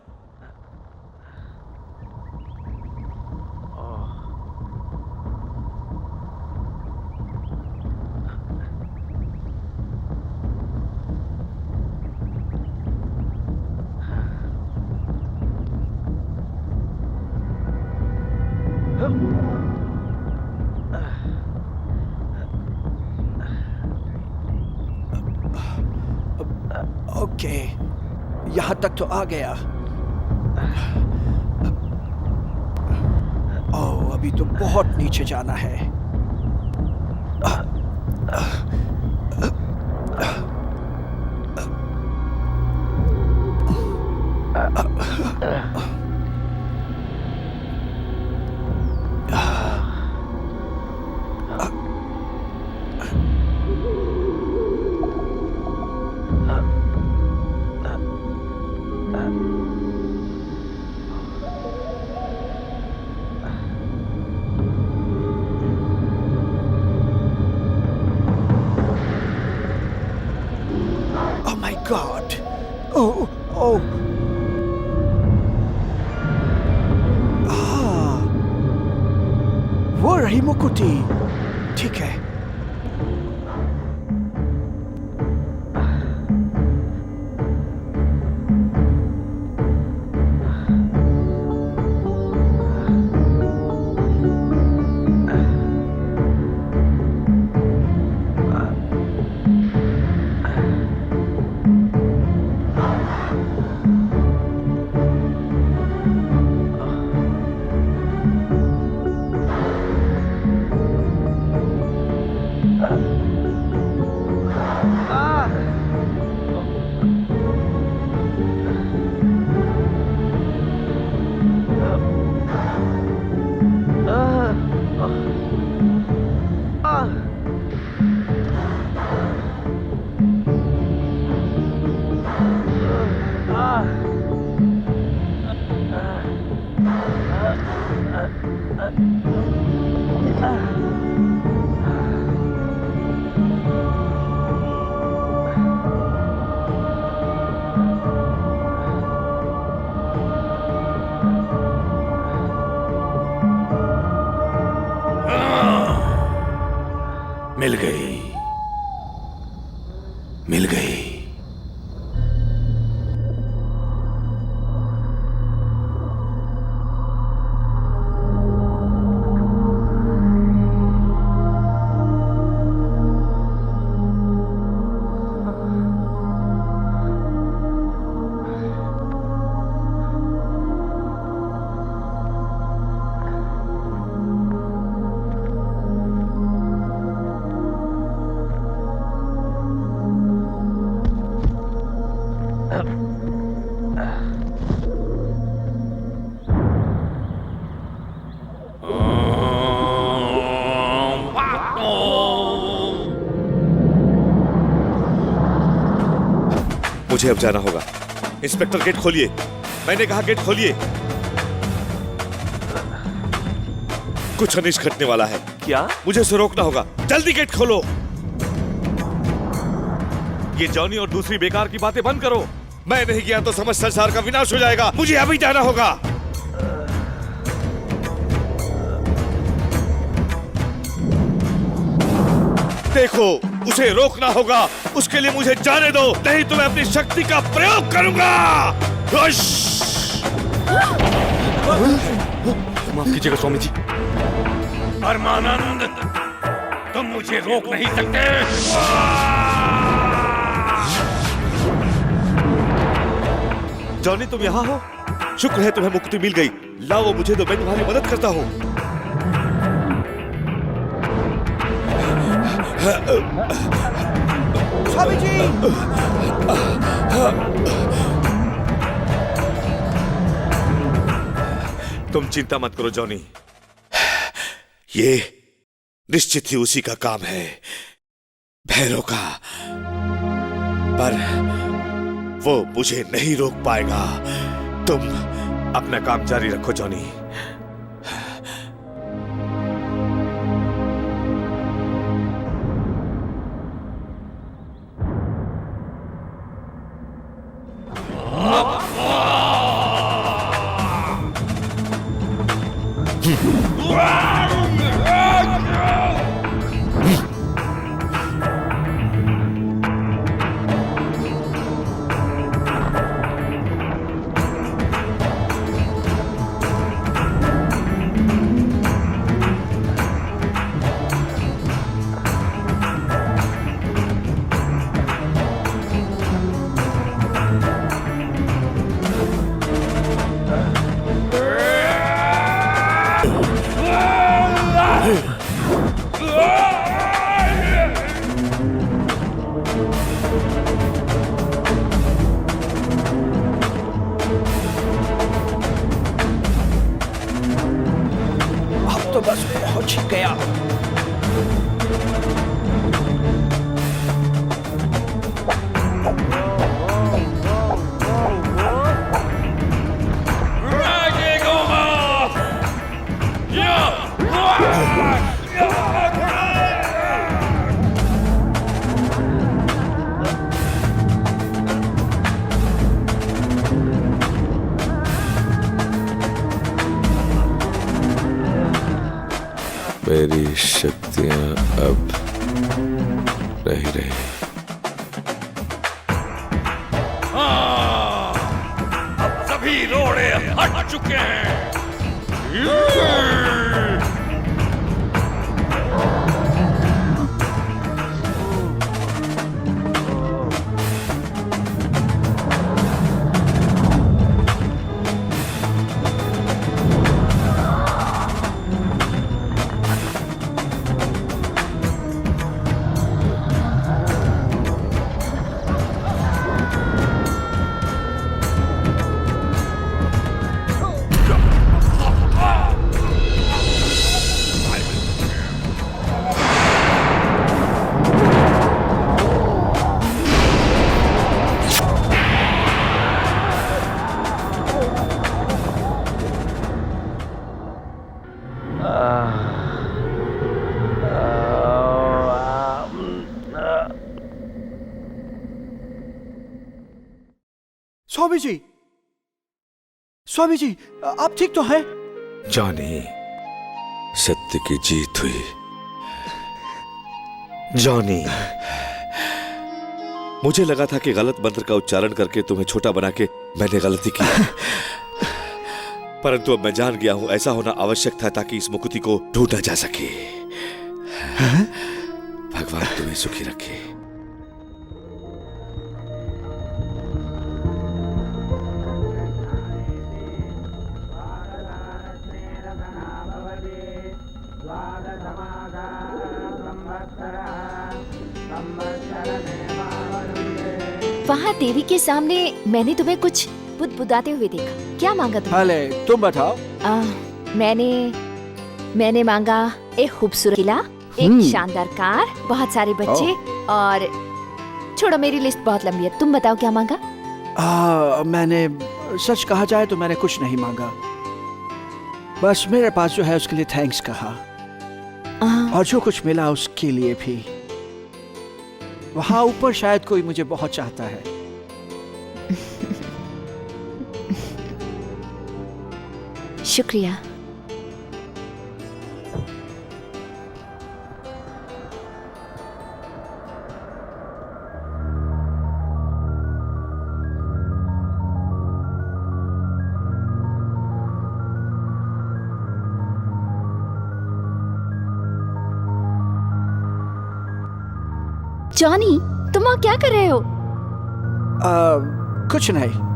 ओके, यहाँ तक तो आ गया। ओह, अभी तो बहुत नीचे जाना है। God. Oh, oh. वो रही मुकुटी। ठीक है। मिल गई, मिल गई। मुझे अब जाना होगा। इंस्पेक्टर गेट खोलिए। मैंने कहा गेट खोलिए। कुछ अनिष्ट घटने वाला है। क्या? मुझे उसे रोकना होगा। जल्दी गेट खोलो। ये जॉनी और दूसरी बेकार की बातें बंद करो। मैं नहीं गया तो समस्त संसार का विनाश हो जाएगा। मुझे अभी जाना होगा। देखो, उसे रोकना होगा। उसके लिए मुझे जाने दो, नहीं तो मैं अपनी शक्ति का प्रयोग करूंगा। माफ कीजिएगा स्वामी जी। परमानंद, तुम मुझे रोक नहीं सकते। जॉनी, तुम यहाँ हो? शुक्र है तुम्हें मुक्ति मिल गई। लाओ मुझे दो, मैं तुम्हारी मदद करता हूँ। स्वामी जी। तुम चिंता मत करो जॉनी, ये निश्चित ही उसी का काम है, भैरव का, पर वो मुझे नहीं रोक पाएगा। तुम अपना काम जारी रखो जॉनी। अब तो बस पहुंच ही गया। मेरी शक्तियां अब नहीं रही। अब सभी रोड़े हट चुके हैं। स्वामी जी, स्वामी जी, आप ठीक तो हैं? जॉनी, सत्य की जीत हुई। जॉनी, मुझे लगा था कि गलत मंत्र का उच्चारण करके तुम्हें छोटा बना के मैंने गलती की, परंतु अब मैं जान गया हूं ऐसा होना आवश्यक था ताकि इस मुकुति को ढूंढा जा सके। भगवान तुम्हें सुखी रखे। वहाँ देवी के सामने मैंने तुम्हें कुछ बुदबुदाते हुए देखा। क्या मांगा तुमने? भले तुम बताओ। मैंने मांगा एक खूबसूरत किला, एक शानदार कार, बहुत सारे बच्चे और छोड़ो मेरी लिस्ट बहुत लंबी है। तुम बताओ क्या मांगा? मैंने सच कहा जाए तो मैंने कुछ नहीं मांगा, बस मेरे पास जो है उसके लिए थैंक्स कहा और जो कुछ मिला उसके लिए भी। वहां ऊपर शायद कोई मुझे बहुत चाहता है। शुक्रिया। जॉनी, तुम वहाँ क्या कर रहे हो? कुछ नहीं।